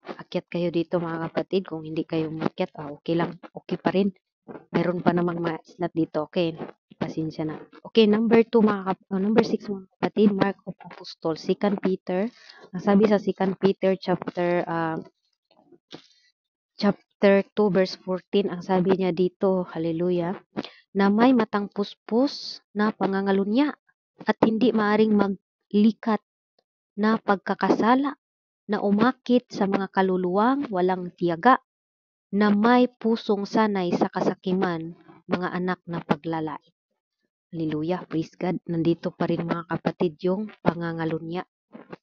Akyat kayo dito mga kapatid. Kung hindi kayo makyat, okay lang. Okay pa rin. Mayroon pa namang mga slot dito. Okay. Pasensya na. Okay, number 2 number 6 mga kapatid, Mark of Apostle, 2 Peter. Ang sabi sa 2 Peter chapter 2 verse 14, ang sabi niya dito, hallelujah, na may matang puspos na pangangalunya at hindi maaring maglikat na pagkakasala na umakit sa mga kaluluwang walang tiyaga na may pusong sanay sa kasakiman, mga anak na paglalait. Hallelujah, praise God. Nandito pa rin mga kapatid yung pangangalunya.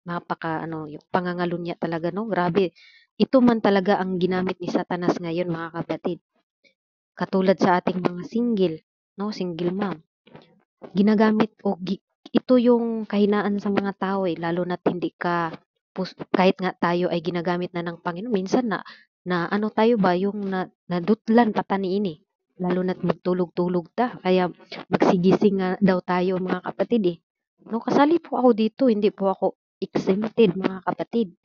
Yung pangangalunya talaga, no? Grabe. Ito man talaga ang ginamit ni Satanas ngayon mga kapatid. Katulad sa ating mga single, no? Single mom. Ginagamit ito yung kahinaan sa mga tao lalo na hindi ka kahit nga tayo ay ginagamit na ng Panginoon. Minsan na ano tayo ba yung nadutlan pataniin lalo na't magtulog-tulog ta. Kaya magsigising nga daw tayo mga kapatid No, kasali po ako dito, hindi po ako exempted mga kapatid.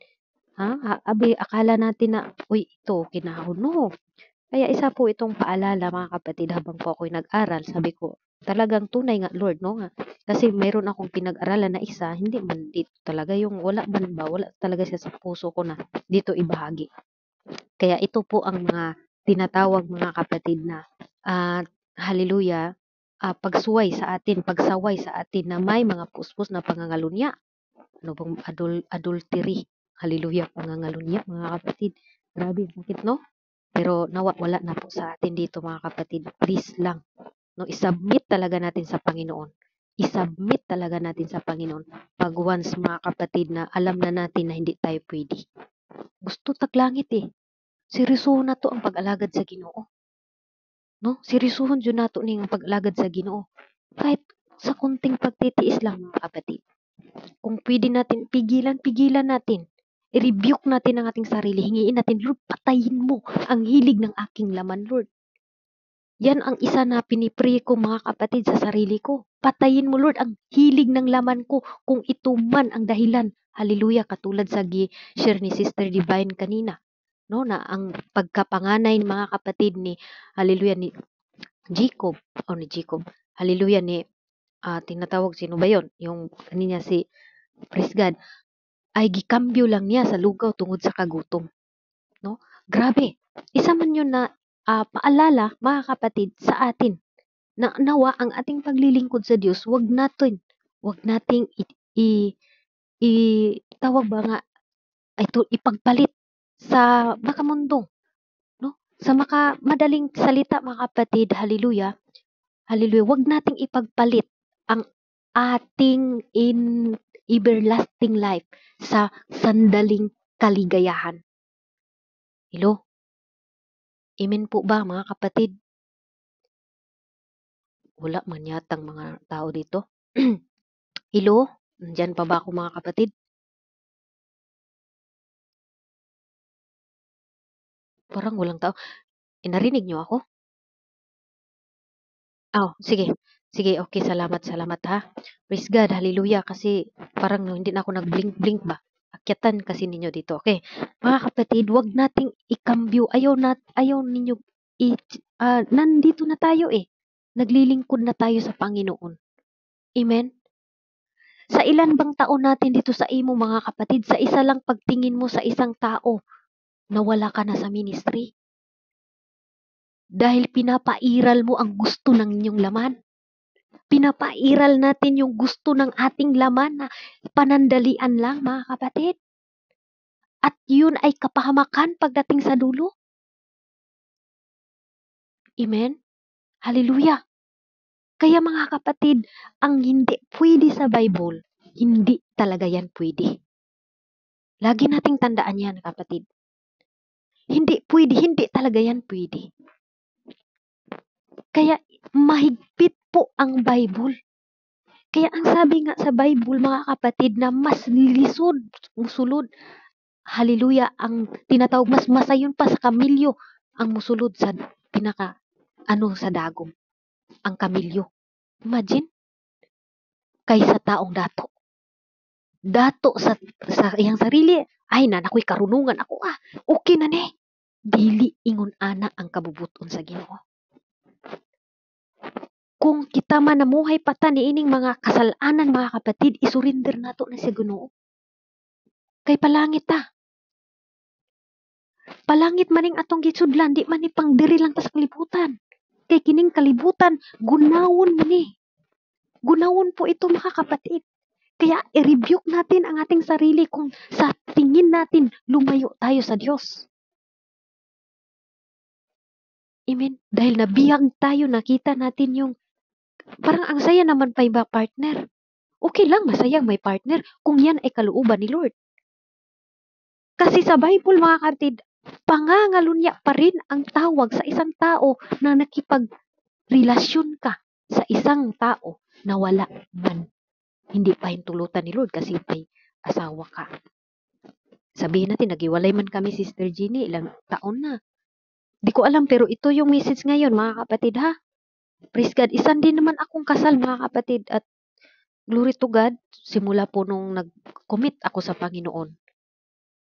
Abi, akala natin na, uy, ito, kinahon. No. Kaya isa po itong paalala mga kapatid habang po ako'y nag-aral. Sabi ko, talagang tunay nga Lord, no nga. Kasi mayroon akong pinag-aralan na isa, hindi man dito talaga yung wala talaga siya sa puso ko na dito ibahagi. Kaya ito po ang mga tinatawag mga kapatid na hallelujah, pagsaway sa atin na may mga puspos na pangangalunya. Ano bang adultery? Hallelujah, pangangalunya mga kapatid. Grabe, sakit no? Pero wala na po sa atin dito mga kapatid. Please lang. No, isubmit talaga natin sa Panginoon. Isubmit talaga natin sa Panginoon. Pag once mga kapatid na alam na natin na hindi tayo pwede. Gusto taglangit Seryosohon na to ang pag-alagad sa Ginoo. No? Seryosohon dyan na to ning pag-alagad sa Ginoo. Kahit sa kunting pagtitiis lang mga kapatid. Kung pwede natin, pigilan natin. I-rebuke natin ang ating sarili. Hingiin natin, Lord, patayin mo ang hilig ng aking laman, Lord. Yan ang isa na pinipray ko mga kapatid sa sarili ko. Patayin mo, Lord, ang hilig ng laman ko kung ito man ang dahilan. Hallelujah, katulad sa share ni Sister Divine kanina. No, na ang pagkapanganay ng mga kapatid ni hallelujah ni Jacob hallelujah ni tinatawag sino ba yon yung kanina si praise God ay gikambyo lang niya sa lugaw tungod sa kagutom, no? Grabe, isa man yun na paalala mga kapatid sa atin na nawa ang ating paglilingkod sa Diyos wag nating tawag ba nga ipagpalit sa makamundong, no? Sa madaling salita mga kapatid, hallelujah, hallelujah, wag nating ipagpalit ang ating everlasting life sa sandaling kaligayahan. Hello? Amen po ba mga kapatid? Wala man yatang mga tao dito. Hello? Nandyan pa ba ako mga kapatid? Parang walang tao. Narinig niyo ako? Sige. Sige, okay. Salamat ha. Praise God, hallelujah. Kasi parang hindi na ako nag-blink-blink ba? Akyatan kasi ninyo dito. Okay. Mga kapatid, wag nating ikambyo. Ayaw ninyo, nandito na tayo Naglilingkod na tayo sa Panginoon. Amen? Sa ilan bang taon natin dito sa imo mga kapatid, sa isa lang pagtingin mo sa isang tao, nawala ka na sa ministry. Dahil pinapairal mo ang gusto ng inyong laman. Pinapairal natin yung gusto ng ating laman na panandalian lang, mga kapatid. At yun ay kapahamakan pagdating sa dulo. Amen? Hallelujah! Kaya mga kapatid, ang hindi pwede sa Bible, hindi talaga yan pwede. Lagi nating tandaan yan, kapatid. Hindi pwede, hindi talaga yan pwede. Kaya mahigpit po ang Bible. Kaya ang sabi nga sa Bible, mga kapatid, na mas lisod, musulod, hallelujah, ang tinatawag, mas masayon pa sa kamilyo, ang musulod sa sa dagom, ang kamilyo. Imagine, kaysa taong dato. Dato sa iyang sarili, ay nakoy karunungan ako okay na ne. Dili ingon ana ang kabubuton sa Ginoo. Kung kita man namuhay pata niining mga kasalanan, mga kapatid, isurinder nato na sa Ginoo. Kay palangit ta. Palangit maning atong gitsudlan, di man ni pangdiri lang ta sa kalibutan. Kay kining kalibutan, gunawon man ni. Gunawon po ito, mga kapatid. Kaya i-rebuke natin ang ating sarili kung sa tingin natin lumayo tayo sa Diyos. Amen. Dahil nabiyag tayo, nakita natin yung parang ang saya naman pa iba partner. Okay lang, masayang may partner kung yan ay kalooban ni Lord. Kasi sa Bible, mga kapatid, pangangalunya pa rin ang tawag sa isang tao na nakipagrelasyon ka sa isang tao na wala man. Hindi pa hintulutan ni Lord kasi may asawa ka. Sabihin natin, nagiwalay man kami, Sister Jeannie, ilang taon na. Di ko alam, pero ito yung message ngayon, mga kapatid, ha? Praise God. Isan din naman akong kasal, mga kapatid, at glory to God, simula po nung nag-commit ako sa Panginoon,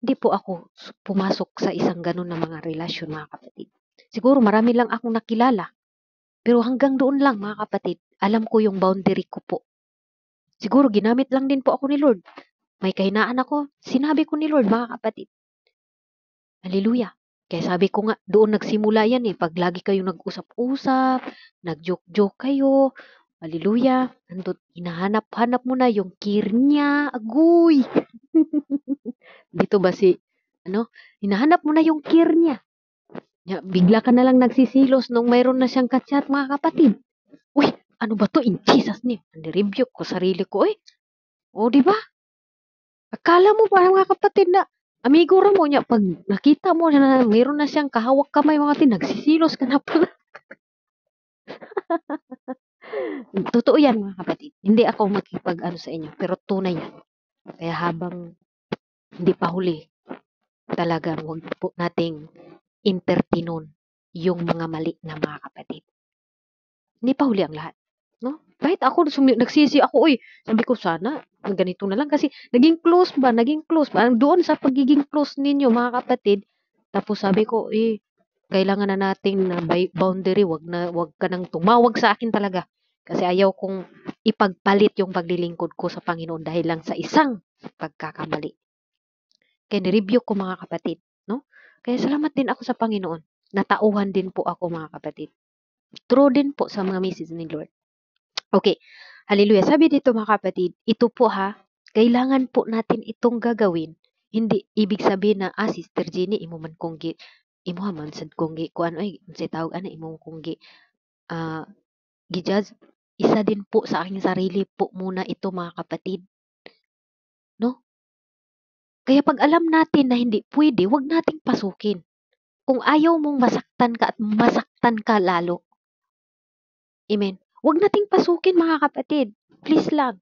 hindi po ako pumasok sa isang ganun na mga relasyon, mga kapatid. Siguro marami lang akong nakilala, pero hanggang doon lang, mga kapatid, alam ko yung boundary ko po. Siguro ginamit lang din po ako ni Lord. May kahinaan ako, sinabi ko ni Lord, mga kapatid. Hallelujah. Kaya sabi ko nga, doon nagsimula yan eh. Pag lagi kayong nag-usap-usap, nag-joke-joke kayo, hallelujah, nandun, hinahanap-hanap mo na yung kir niya, agoy. Dito ba hinahanap mo na yung kir niya. Bigla ka na lang nagsisilos nung mayroon na siyang kachat, mga kapatid. Uy, ano ba to? In Jesus name. Nire-review ko sarili ko eh. O, di ba? Akala mo ba, mga kapatid, na amigo ra mo niya, pag nakita mo na mayroon na siyang kahawak kamay, mga kapatid, nagsisilos ka na pala. Totoo yan, mga kapatid. Hindi ako makipag-ano sa inyo, pero tunay yan. Kaya habang hindi pa huli, talagang huwag po nating entertainon yung mga mali na mga kapatid. Hindi pa huli ang lahat. No? Kahit ako, nagsisi ako, sabi ko sana, ganito na lang kasi naging close ba? Doon sa pagiging close ninyo, mga kapatid, tapos sabi ko, kailangan na nating na boundary, wag ka nang tumawag sa akin talaga. Kasi ayaw kong ipagpalit yung paglilingkod ko sa Panginoon dahil lang sa isang pagkakamali. Kaya ni-review ko, mga kapatid, no? Kaya salamat din ako sa Panginoon. Natauhan din po ako, mga kapatid. True din po sa mga message ni Lord. Okay. Hallelujah. Sabi dito, mga kapatid, ito po kailangan po natin itong gagawin. Hindi ibig sabihin na, Sister Jenny, imo man sad konggi, kuan sa tawag imo konggi, gijudge. Isa din po sa aking sarili po muna ito, mga kapatid. No? Kaya pag alam natin na hindi pwede, wag nating pasukin. Kung ayaw mong masaktan ka at masaktan ka lalo. Amen. Huwag nating pasukin, mga kapatid. Please lang.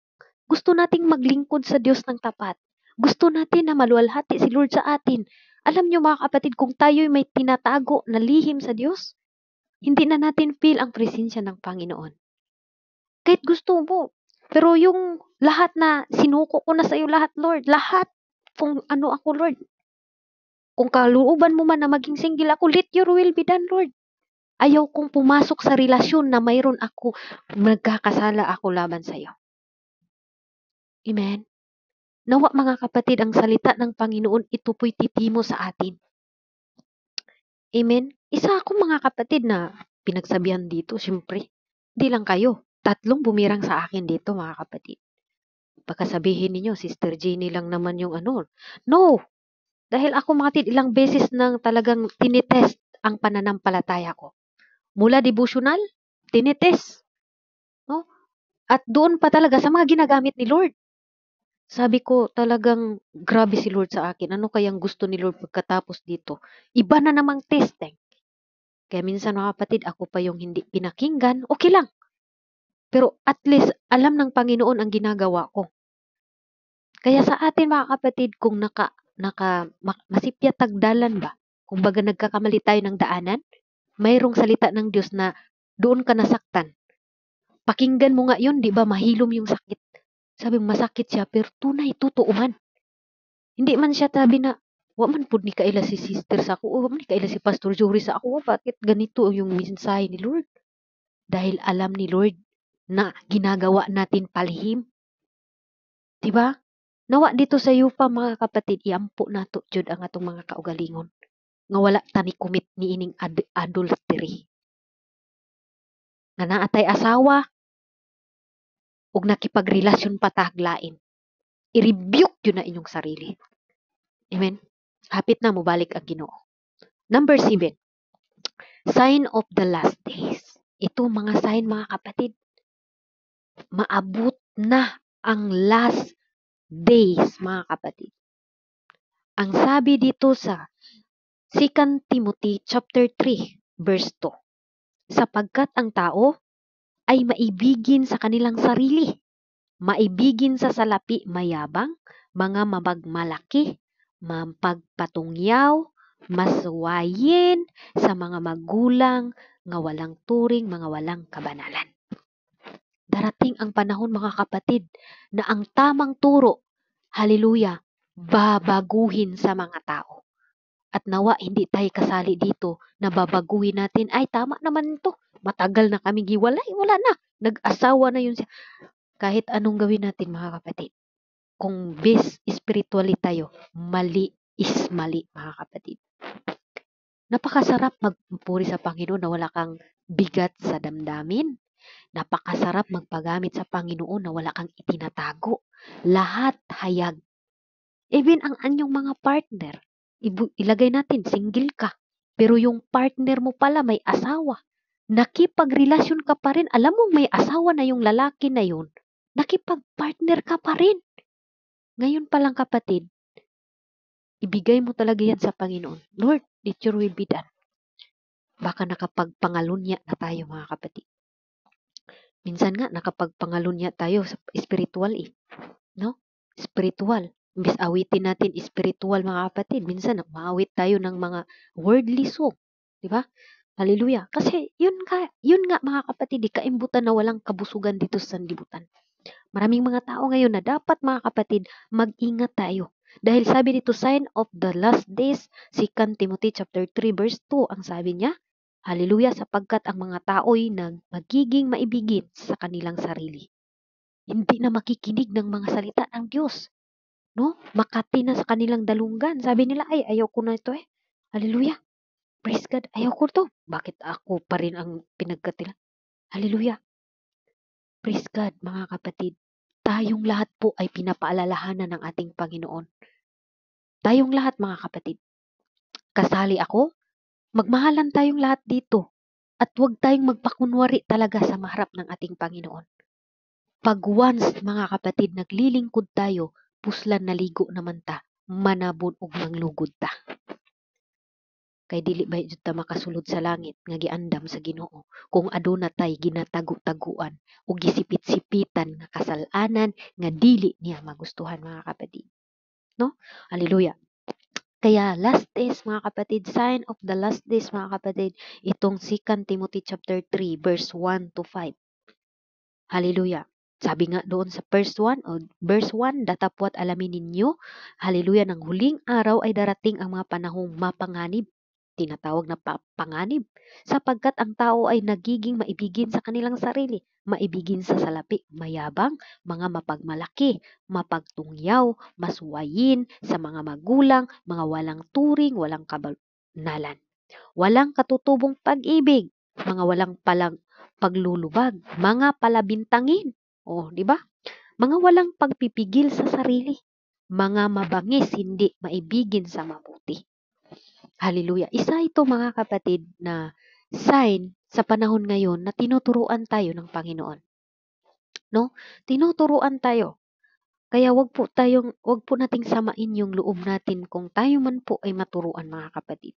Gusto nating maglingkod sa Diyos ng tapat. Gusto natin na maluwalhati si Lord sa atin. Alam nyo, mga kapatid, kung tayo'y may tinatago na lihim sa Diyos, hindi na natin feel ang presensya ng Panginoon. Kahit gusto mo. Pero yung lahat na sinuko ko na sa iyo lahat, Lord. Lahat. Kung ano ako, Lord. Kung kalooban mo man na maging single ako, let your will be done, Lord. Ayaw kong pumasok sa relasyon na mayroon ako, nagkakasala ako laban sa iyo. Amen? Nawa, mga kapatid, ang salita ng Panginoon, ito po'y titimo sa atin. Amen? Isa ako mga kapatid na pinagsabihan dito, syempre. Hindi lang kayo. 3 bumirang sa akin dito mga kapatid. Baka sabihin ninyo, Sister Jenny lang naman yung ano. No! Dahil ako mga kapatid, ilang beses nang talagang tinitest ang pananampalataya ko. Mula devotional, tinitest. No? At doon pa talaga sa mga ginagamit ni Lord. Sabi ko talagang grabe si Lord sa akin. Ano kayang gusto ni Lord pagkatapos dito? Iba na namang testing. Kaya minsan mga kapatid, ako pa yung hindi pinakinggan, okay lang. Pero at least alam ng Panginoon ang ginagawa ko. Kaya sa atin mga kapatid, kung masipyat tagdalan ba, kung baga nagkakamali tayo ng daanan, mayroong salita ng Diyos na doon ka nasaktan. Pakinggan mo nga yun, di ba mahilom yung sakit. Sabi mo masakit siya, pero tunay, totoo man. Hindi man siya tabi na, wa man pud ni kaila si sister sa ako, wa man ni kaila si Pastor Jory sa ako, bakit ganito yung mensahe ni Lord? Dahil alam ni Lord na ginagawa natin palihim. Diba? Nawa dito sa yupa mga kapatid, iampo nato jud ang atong mga kaugalingon. Nga wala tani kumit ni ining adultery. Nga naatay asawa, ug nakipagrelasyon pataglain. I-rebuke yun na inyong sarili. Amen? Hapit na mo balik ang Ginoo. Number 7, sign of the last days. Ito mga sign mga kapatid. Maabot na ang last days mga kapatid. Ang sabi dito sa 2 Timothy chapter 3 verse 2. Sapagkat ang tao ay maibigin sa kanilang sarili, maibigin sa salapi mayabang, mga mabagmalaki, mapagpatungyaw, maswayin sa mga magulang, nga walang turing, mga walang kabanalan. Darating ang panahon mga kapatid na ang tamang turo, hallelujah, babaguhin sa mga tao. At nawa hindi tayo kasali dito na babaguhin natin, ay tama naman ito, matagal na kami giwalay, wala na, nag-asawa na yun siya. Kahit anong gawin natin mga kapatid, kung spiritually tayo, mali is mali mga kapatid. Napakasarap magpuri sa Panginoon na wala kang bigat sa damdamin. Napakasarap magpagamit sa Panginoon na wala kang itinatago. Lahat hayag. Even ang anyong mga partner, ilagay natin, single ka. Pero yung partner mo pala may asawa. Nakipagrelasyon ka pa rin. Alam mo may asawa na yung lalaki na yun. Nakipag-partner ka pa rin. Ngayon pa lang kapatid, ibigay mo talaga yan sa Panginoon. Lord, let your will be done. Baka nakapagpangalunya na tayo mga kapatid. Minsan nga, nakapagpangalunya tayo sa spiritual eh. No? Spiritual. Imbis awitin natin spiritual mga kapatid. Minsan, maawit tayo ng mga worldly song. Diba? Hallelujah. Kasi yun nga mga kapatid, kaimbutan na walang kabusugan dito sa sanlibutan. Maraming mga tao ngayon na dapat mga kapatid, mag-ingat tayo. Dahil sabi dito, sign of the last days, 2 Timothy chapter 3 verse 2, ang sabi niya, hallelujah, sapagkat ang mga tao'y magiging maibigin sa kanilang sarili. Hindi na makikinig ng mga salita ng Diyos. No? Makati na sa kanilang dalunggan. Sabi nila, ay, ayaw ko na ito eh. Hallelujah. Praise God. Ayaw ko to. Bakit ako pa rin ang pinagkatilan? Hallelujah. Praise God, mga kapatid. Tayong lahat po ay pinapaalalahanan ng ating Panginoon. Tayong lahat, mga kapatid. Kasali ako, magmahalan tayong lahat dito. At huwag tayong magpakunwari talaga sa maharap ng ating Panginoon. Pag once, mga kapatid, naglilingkod tayo, puslan naligo naman ta, manabon og manglugod ta. Kay dili ba jud ta makasulod sa langit nga giandam sa Ginoo kung aduna tay ginatago-taguan o gisipit-sipitan nga kasalanan nga dili niya magustuhan mga kapatid. No? Hallelujah. Kaya last days mga kapatid, sign of the last days mga kapatid, itong 2 Timothy chapter 3 verse 1 to 5. Hallelujah. Sabi nga doon sa verse 1, datapwat alamin ninyo, hallelujah, ng huling araw ay darating ang mga panahong mapanganib, tinatawag na panganib, sapagkat ang tao ay nagiging maibigin sa kanilang sarili, maibigin sa salapi, mayabang, mga mapagmalaki, mapagtungyaw, masuwayin sa mga magulang, mga walang turing, walang kabanalan. walang katutubong pag-ibig, mga walang palang paglulubag, mga palabintangin. O, di ba? Mga walang pagpipigil sa sarili, mga mabangis, hindi maibigin sa mabuti. Hallelujah. Isa ito mga kapatid na sign sa panahon ngayon na tinuturuan tayo ng Panginoon. No? Tinuturuan tayo. Kaya wag po nating samain yung loob natin kung tayo man po ay maturuan mga kapatid.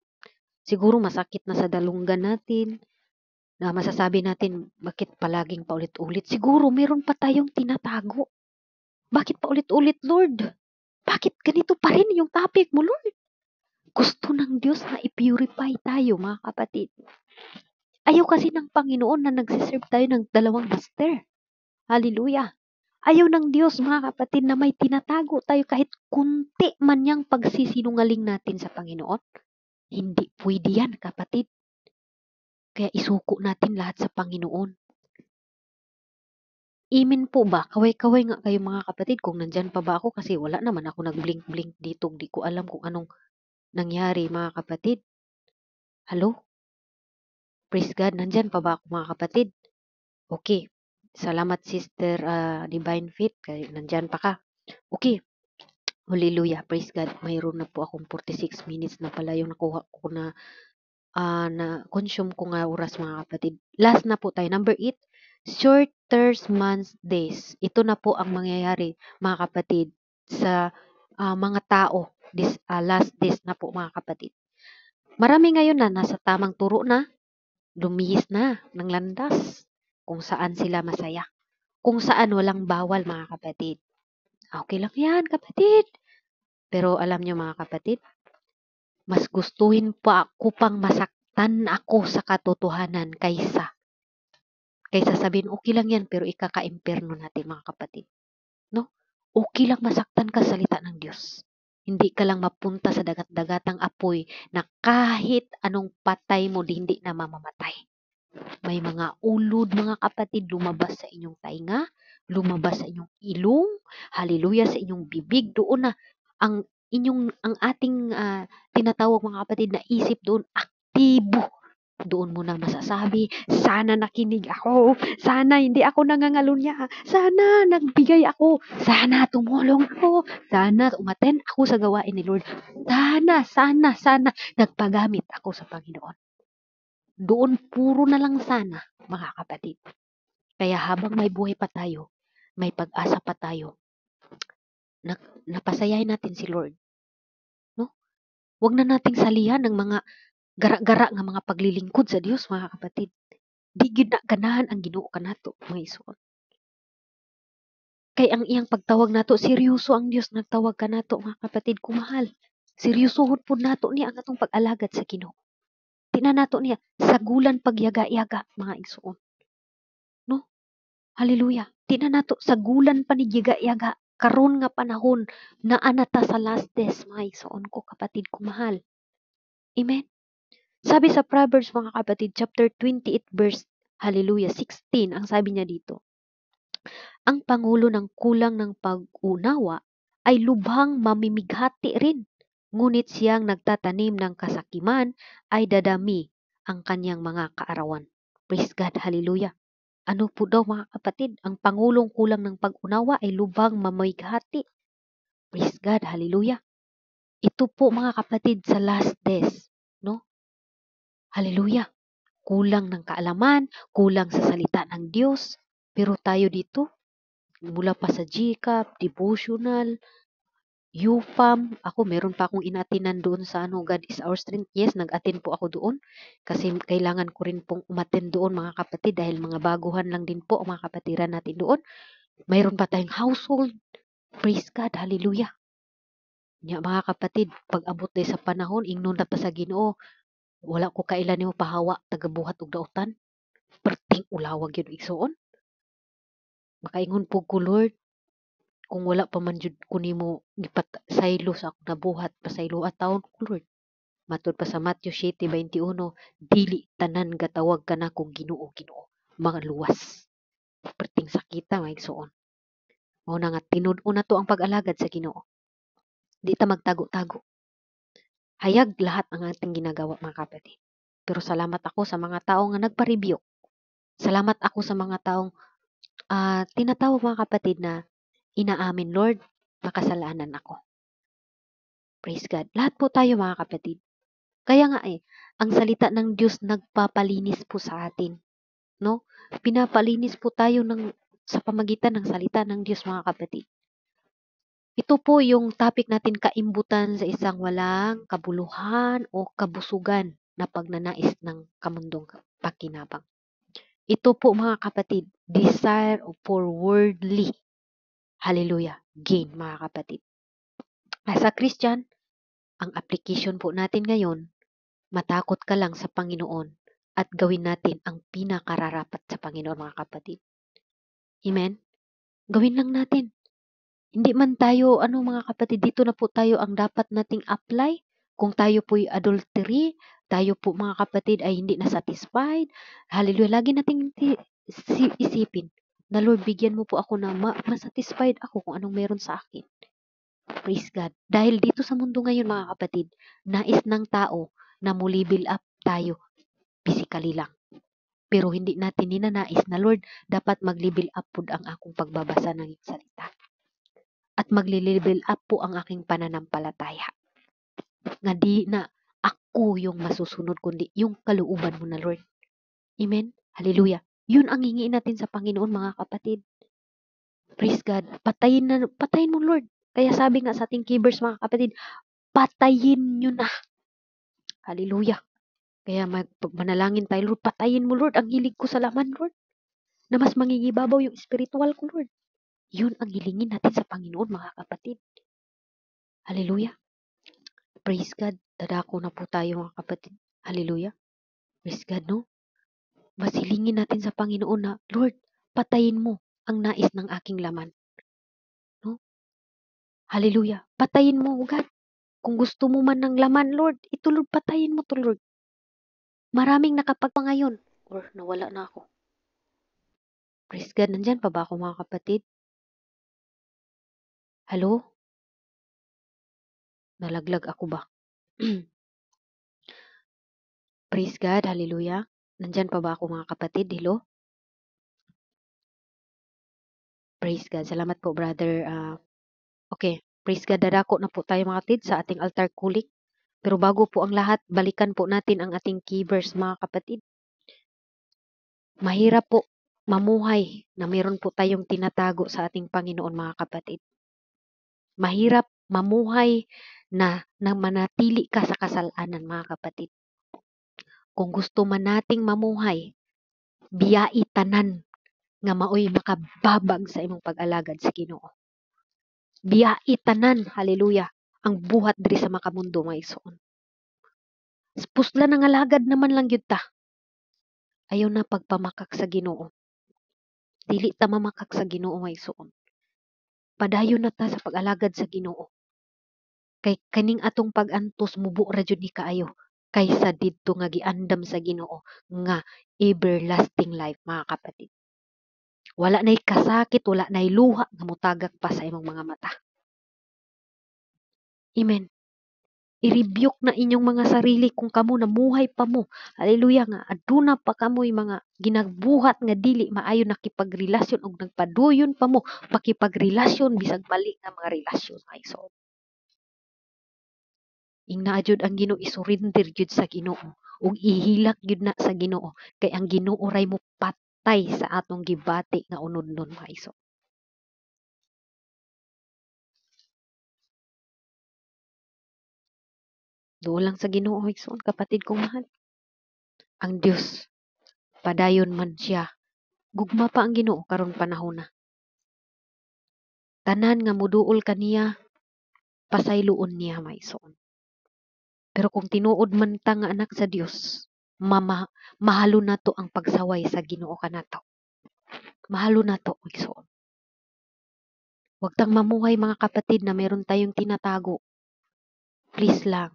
Siguro masakit na sa dalunggan natin na masasabi natin bakit palaging paulit-ulit. Siguro meron pa tayong tinatago. Bakit paulit-ulit, Lord? Bakit ganito pa rin yung topic mo, Lord? Gusto ng Diyos na i-purify tayo, mga kapatid. Ayaw kasi ng Panginoon na nagsiserve tayo ng dalawang master. Hallelujah. Ayaw ng Diyos, mga kapatid, na may tinatago tayo kahit kunti man yang pagsisinungaling natin sa Panginoon. Hindi pwede yan, kapatid. Kaya isuko natin lahat sa Panginoon. Imin po ba? Kaway-kaway nga kayo mga kapatid kung nandyan pa ba ako kasi wala naman ako nag-blink-blink dito. Di ko alam kung anong nangyari mga kapatid. Hello? Praise God. Nandyan pa ba ako mga kapatid? Okay. Salamat Sister Divine Faith. Nandyan pa ka. Okay. Hallelujah. Praise God. Mayroon na po akong 46 minutes na pala yung nakuha ko na consume ko nga oras mga kapatid. Last na po tayo. Number 8. Shorter months days. Ito na po ang mangyayari mga kapatid sa mga tao. Last days na po mga kapatid. Marami ngayon na nasa tamang turo na. Lumihis na ng landas kung saan sila masaya. Kung saan walang bawal mga kapatid. Okay lang yan kapatid. Pero alam nyo mga kapatid, mas gustuhin pa ako pang masaktan ako sa katotohanan kaysa sabihin okay lang yan pero ikaka-imperno natin mga kapatid. No? Okay lang masaktan ka sa salita ng Diyos. Hindi ka lang mapunta sa dagat-dagatang apoy na kahit anong patay mo hindi na mamamatay. May mga ulod mga kapatid lumabas sa inyong tainga, lumabas sa inyong ilong, hallelujah sa inyong bibig, doon na ang ating tinatawag mga kapatid na isip doon aktibo. Doon mo na masasabi, sana nakinig ako, sana hindi ako nangangalunya, sana nagbigay ako, sana tumulong ako, sana umaten ako sa gawain ni Lord, sana nagpagamit ako sa Panginoon. Doon puro na lang sana, mga kapatid. Kaya habang may buhay pa tayo, may pag-asa pa tayo, napasayahin natin si Lord. No? Huwag na nating salihan ng mga gara-gara nga mga paglilingkod sa Dios mga kapatid. Di gid na ganahan ang Ginoo kanato mga isuon. Kay ang iyang pagtawag nato seryoso ang Dios nagtawag kanato mga kapatid kumahal. Seryosohon pud nato niya ang atong pag-alagad sa Ginoo. Di na nato niya sagulan pagyaga-yaga mga isuon. No? Hallelujah. Di na nato sagulan panigyaga-yaga karon nga panahon na anata sa last days mga isuon ko kapatid kumahal. Amen. Sabi sa Proverbs mga kapatid, chapter 28 verse, hallelujah, 16, ang sabi niya dito, ang pangulo ng kulang ng pag-unawa ay lubhang mamimighati rin, ngunit siyang nagtatanim ng kasakiman ay dadami ang kanyang mga kaarawan. Praise God, hallelujah. Ano po daw mga kapatid, ang pangulong kulang ng pag-unawa ay lubhang mamimighati. Praise God, hallelujah. Ito po mga kapatid sa last days, no? Hallelujah. Kulang ng kaalaman, kulang sa salita ng Diyos. Pero tayo dito, mula pa sa GCAP, devotional, UFAM, ako meron pa akong inatinan doon sa God is our strength. Yes, nag-attend po ako doon kasi kailangan ko rin pong umattend doon mga kapatid dahil mga baguhan lang din po ang mga kapatiran natin doon. Mayroon pa tayong household. Praise God, hallelujah. Nya mga kapatid, pag abot day sa panahon, ingnon na pa sa Ginoo, wala ko kailan nimo pahawa tagabuhat og daotan. Perting ulawag yun igsoon. Makaingon po ko Lord, kung wala pa man jud ko nimo saylo sa akong nabuhat pasaylo at taon ko Lord. Matod pa sa Matthew 7:21, dili tanan gatawag ka na kung Ginoo Ginoo, mga luwas. Perting sakita may igsoon. Mao na nga tinud-o na to ang pag-alagad sa Ginoo. Di ta magtago-tago. Hayag lahat ang ating ginagawa, mga kapatid. Pero salamat ako sa mga tao nga nagpa-review. Salamat ako sa mga taong tinatawag, mga kapatid, na inaamin, Lord, makasalanan ako. Praise God. Lahat po tayo, mga kapatid. Kaya nga ang salita ng Diyos nagpapalinis po sa atin. No? Pinapalinis po tayo sa pamagitan ng salita ng Diyos, mga kapatid. Ito po yung topic natin, kaimbutan sa isang walang kabuluhan o kabusugan na pagnanais ng kamundong pakinabang. Ito po, mga kapatid, desire for worldly, hallelujah, gain, mga kapatid. As a Christian, ang application po natin ngayon, matakot ka lang sa Panginoon at gawin natin ang pinakararapat sa Panginoon, mga kapatid. Amen? Gawin lang natin. Hindi man tayo, mga kapatid, dito na po tayo ang dapat nating apply. Kung tayo po'y adultery, tayo po, mga kapatid, ay hindi na satisfied. Hallelujah. Lagi nating isipin na, Lord, bigyan mo po ako na masatisfied ako kung anong meron sa akin. Praise God. Dahil dito sa mundo ngayon, mga kapatid, nais ng tao na muli-build up tayo physically lang. Pero hindi natin ninanais na, Lord, dapat mag-level up po ang akong pagbabasa ng iyong salita. At magli-level up po ang aking pananampalataya. Nga di na ako yung masusunod, kundi yung kalooban mo na, Lord. Amen? Hallelujah. Yun ang hingiin natin sa Panginoon, mga kapatid. Praise God. Patayin mo, Lord. Kaya sabi nga sa ating keyverse, mga kapatid, patayin nyo na. Hallelujah. Kaya manalangin tayo, Lord, patayin mo, Lord, ang hilig ko sa laman, Lord. Na mas mangingibabaw yung spiritual ko, Lord. Yun ang hilingin natin sa Panginoon, mga kapatid. Hallelujah. Praise God. Dadako na po tayo, mga kapatid. Hallelujah. Praise God, no? Masilingin natin sa Panginoon na, Lord, patayin mo ang nais ng aking laman. No? Hallelujah. Patayin mo, God. Kung gusto mo man ng laman, Lord, ito, Lord, patayin mo to, Lord. Maraming nakapagpa ngayon. Or nawala na ako. Praise God. Nandyan pa ba ako, mga kapatid? Hello? Nalaglag ako ba? Praise God. Hallelujah. Nandyan pa ba ako, mga kapatid? Hello? Praise God. Salamat po, brother. Okay. Praise God. Dadako na po tayo, mga kapatid, sa ating altar kulik. Pero bago po ang lahat, balikan po natin ang ating key verse, mga kapatid. Mahirap po mamuhay na meron po tayong tinatago sa ating Panginoon, mga kapatid. Mahirap mamuhay na manatili ka sa kasalanan, mga kapatid. Kung gusto man nating mamuhay, biyai tanan nga maoy makababag sa imong pag-alagad sa Ginoo. Biyai tanan, hallelujah, ang buhat diri sa makamundo, mga igsoon. Pusla ng alagad naman lang yun ta. Ayaw na pagpamakak sa Ginoo. Dili ta mamakak sa Ginoo, mga igsoon. Padayon na ta sa pag-alagad sa Ginoo. Kay kaning atong pag-antos mubo ra jud ni kaayo kaysa didto nga giandam sa Ginoo nga everlasting life, mga kapatid. Wala nay kasakit, wala nay luha nga mutagak pa sa imong mga mata. Amen. I-rebuke na inyong mga sarili kung kamo namuhay pa mo. Hallelujah nga. Aduna pa kamo'y mga ginagbuhat nga dili maayo nakipagrelasyon o nagpaduyon pa mo pakipagrelasyon bisag mali nga mga relasyon. Ay, so, ingna jud ang Ginoo, isurrender jud sa Ginoo ug ihilak jud na sa Ginoo kay ang Ginoo ray mo patay sa atong gibati nga unodnon, mga iso. Duo lang sa Ginoo, igsoon, kapatid kong mahal. Ang Dios, padayon man siya. Gugma pa ang Ginoo karon panahon na. Tanan nga muduol kaniya, pasayloon niya, maison. Pero kung tinuod man ta nga anak sa Dios, mahalo na to ang pagsaway sa Ginoo kanato. Mahalo na to, igsoon. Huwag tang mamuhay, mga kapatid, na meron tayong tinatago. Please lang.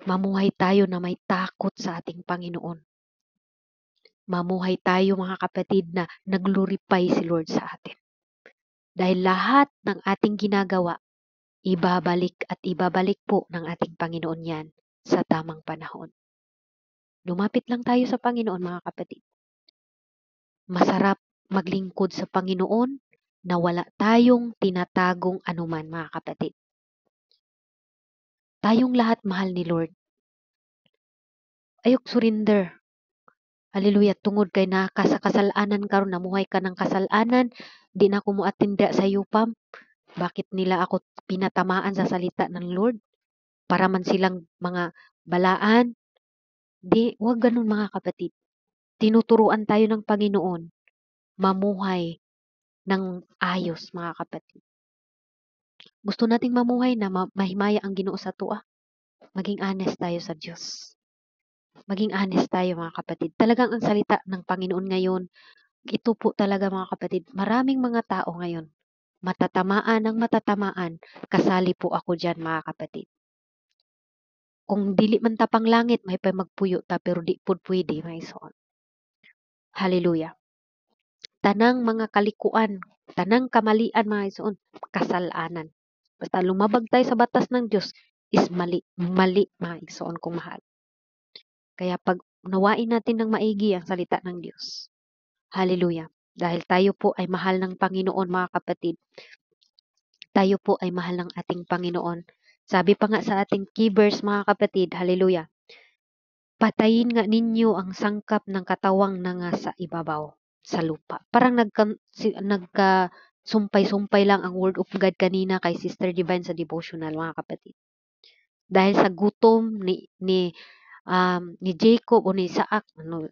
Mamuhay tayo na may takot sa ating Panginoon. Mamuhay tayo, mga kapatid, na naglurify si Lord sa atin. Dahil lahat ng ating ginagawa ibabalik at ibabalik po ng ating Panginoon yan sa tamang panahon. Lumapit lang tayo sa Panginoon, mga kapatid. Masarap maglingkod sa Panginoon na wala tayong tinatagong anuman, mga kapatid. Tayong lahat mahal ni Lord. Ayok surrender. Hallelujah. Tungod kay kasalanan karon, namuhay ka ng kasalanan, di na ako muatinda sa yupam. Bakit nila ako pinatamaan sa salita ng Lord? Para man silang mga balaan? Di, wag ganun, mga kapatid. Tinuturuan tayo ng Panginoon mamuhay ng ayos, mga kapatid. Gusto nating mamuhay na mahimaya ang Ginoo sa tuwa. Maging honest tayo sa Diyos. Maging honest tayo, mga kapatid. Talagang ang salita ng Panginoon ngayon, ito po talaga, mga kapatid, maraming mga tao ngayon, matatamaan ng matatamaan, kasali po ako dyan, mga kapatid. Kung dili man tapang langit, may pa magpuyo ta, pero di po pwede, may son. Hallelujah. Tanang mga kalikuan, tanang kamalian, mga son, kasalanan. Basta lumabag tayo sa batas ng Diyos, is mali, mga igsoon kong mahal. Kaya pag nawain natin ng maigi ang salita ng Diyos. Hallelujah. Dahil tayo po ay mahal ng Panginoon, mga kapatid. Tayo po ay mahal ng ating Panginoon. Sabi pa nga sa ating key verse, mga kapatid, hallelujah. Patayin nga ninyo ang sangkap ng katawang na nga sa ibabaw, sa lupa. Parang sumpay-sumpay lang ang word of God kanina kay Sister Divine sa devotional, mga kapatid. Dahil sa gutom ni Jacob o ni Isaac,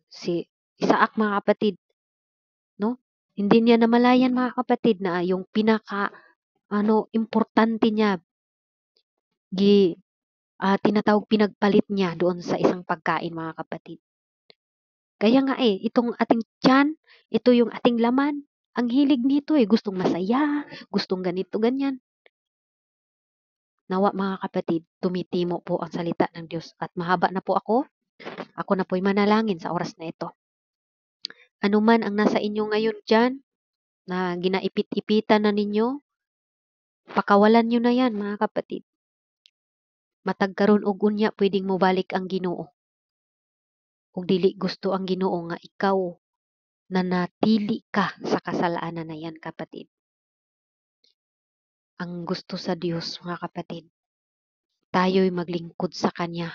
si Isaac, mga kapatid, no? Hindi niya namalayan, mga kapatid, na yung pinaka importante niya tinatawag pinagpalit niya doon sa isang pagkain, mga kapatid. Kaya nga itong ating tiyan, ito yung ating laman. Ang hilig nito gustong masaya, gustong ganito, ganyan. Nawa, mga kapatid, tumitimo po ang salita ng Diyos. At mahaba na po ako. Ako na po'y manalangin sa oras na ito. Ano man ang nasa inyo ngayon dyan, na ginaipit-ipitan na ninyo, pakawalan nyo na yan, mga kapatid. Matag karon og unya pwedeng mo balik ang Ginoo. Ug dili gusto ang Ginoo nga ikaw nanatili ka sa kasalanan na yan, kapatid. Ang gusto sa Diyos, mga kapatid, tayo'y maglingkod sa Kanya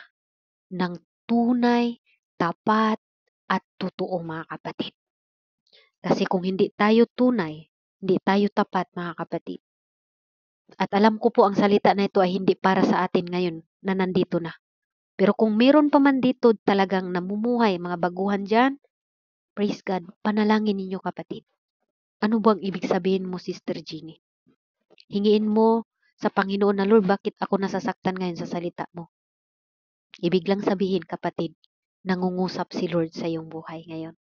ng tunay, tapat, at totoo, mga kapatid. Kasi kung hindi tayo tunay, hindi tayo tapat, mga kapatid. At alam ko po ang salita na ito ay hindi para sa atin ngayon na nandito na. Pero kung meron pa man dito talagang namumuhay, mga baguhan dyan, praise God, panalangin ninyo, kapatid. Ano bang ibig sabihin mo, Sister Jeannie? Hingiin mo sa Panginoon na, Lord, bakit ako nasasaktan ngayon sa salita mo? Ibig lang sabihin, kapatid, nangungusap si Lord sa iyong buhay ngayon.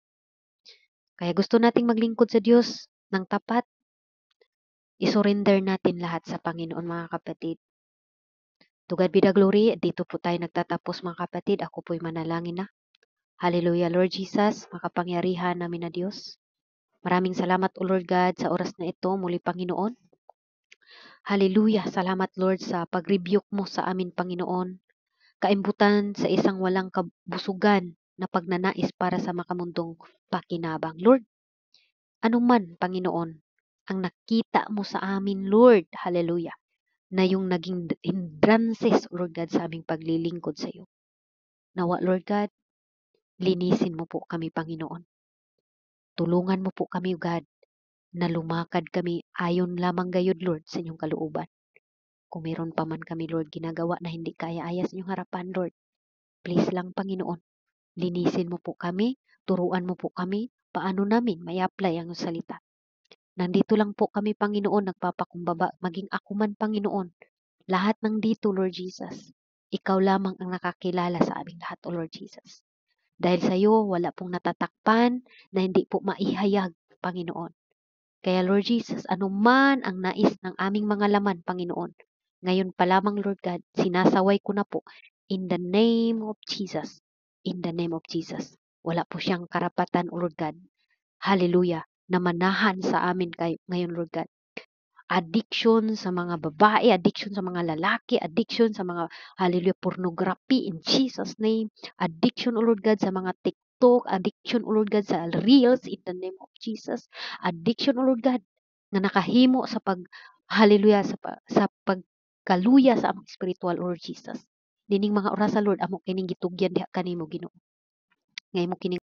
Kaya gusto nating maglingkod sa Diyos ng tapat. I-surrender natin lahat sa Panginoon, mga kapatid. To God be the glory. Dito po tayo nagtatapos, mga kapatid. Ako po'y manalangin na. Hallelujah, Lord Jesus, makapangyarihan namin na Diyos. Maraming salamat, O Lord God, sa oras na ito, muli, Panginoon. Hallelujah, salamat, Lord, sa pag-rebuke mo sa amin, Panginoon. Kaimbutan sa isang walang kabusugan na pagnanais para sa makamundong pakinabang. Lord, anuman, Panginoon, ang nakita mo sa amin, Lord, hallelujah, na yung naging hindrances, Lord God, sa aming paglilingkod sa iyo. Nawa, Lord God, linisin mo po kami, Panginoon. Tulungan mo po kami, God, na lumakad kami ayon lamang gayud, Lord, sa inyong kalooban. Kung meron pa man kami, Lord, ginagawa na hindi kaya-aya sa inyong harapan, Lord, please lang, Panginoon, linisin mo po kami, turuan mo po kami, paano namin may apply ang salita. Nandito lang po kami, Panginoon, nagpapakumbaba, maging ako man, Panginoon. Lahat ng dito, Lord Jesus, ikaw lamang ang nakakilala sa aming lahat, O Lord Jesus. Dahil sa iyo, wala pong natatakpan na hindi po maihayag, Panginoon. Kaya, Lord Jesus, anuman ang nais ng aming mga laman, Panginoon, ngayon pa lamang, Lord God, sinasaway ko na po, in the name of Jesus. In the name of Jesus. Wala po siyang karapatan, O Lord God. Hallelujah. Na manahan sa amin ngayon, Lord God. addiction sa mga babae, addiction sa mga lalaki, addiction sa mga, hallelujah, pornography in Jesus' name, addiction, O Lord God, sa mga TikTok, addiction, O Lord God, sa Reels in the name of Jesus, addiction, O Lord God, na nakahimo sa hallelujah, sa pagkaluya sa among spiritual, O Lord Jesus. Dining mga orasa, Lord, amo kining gitugyan diha kanimo, Ginoo. Ngay mo kining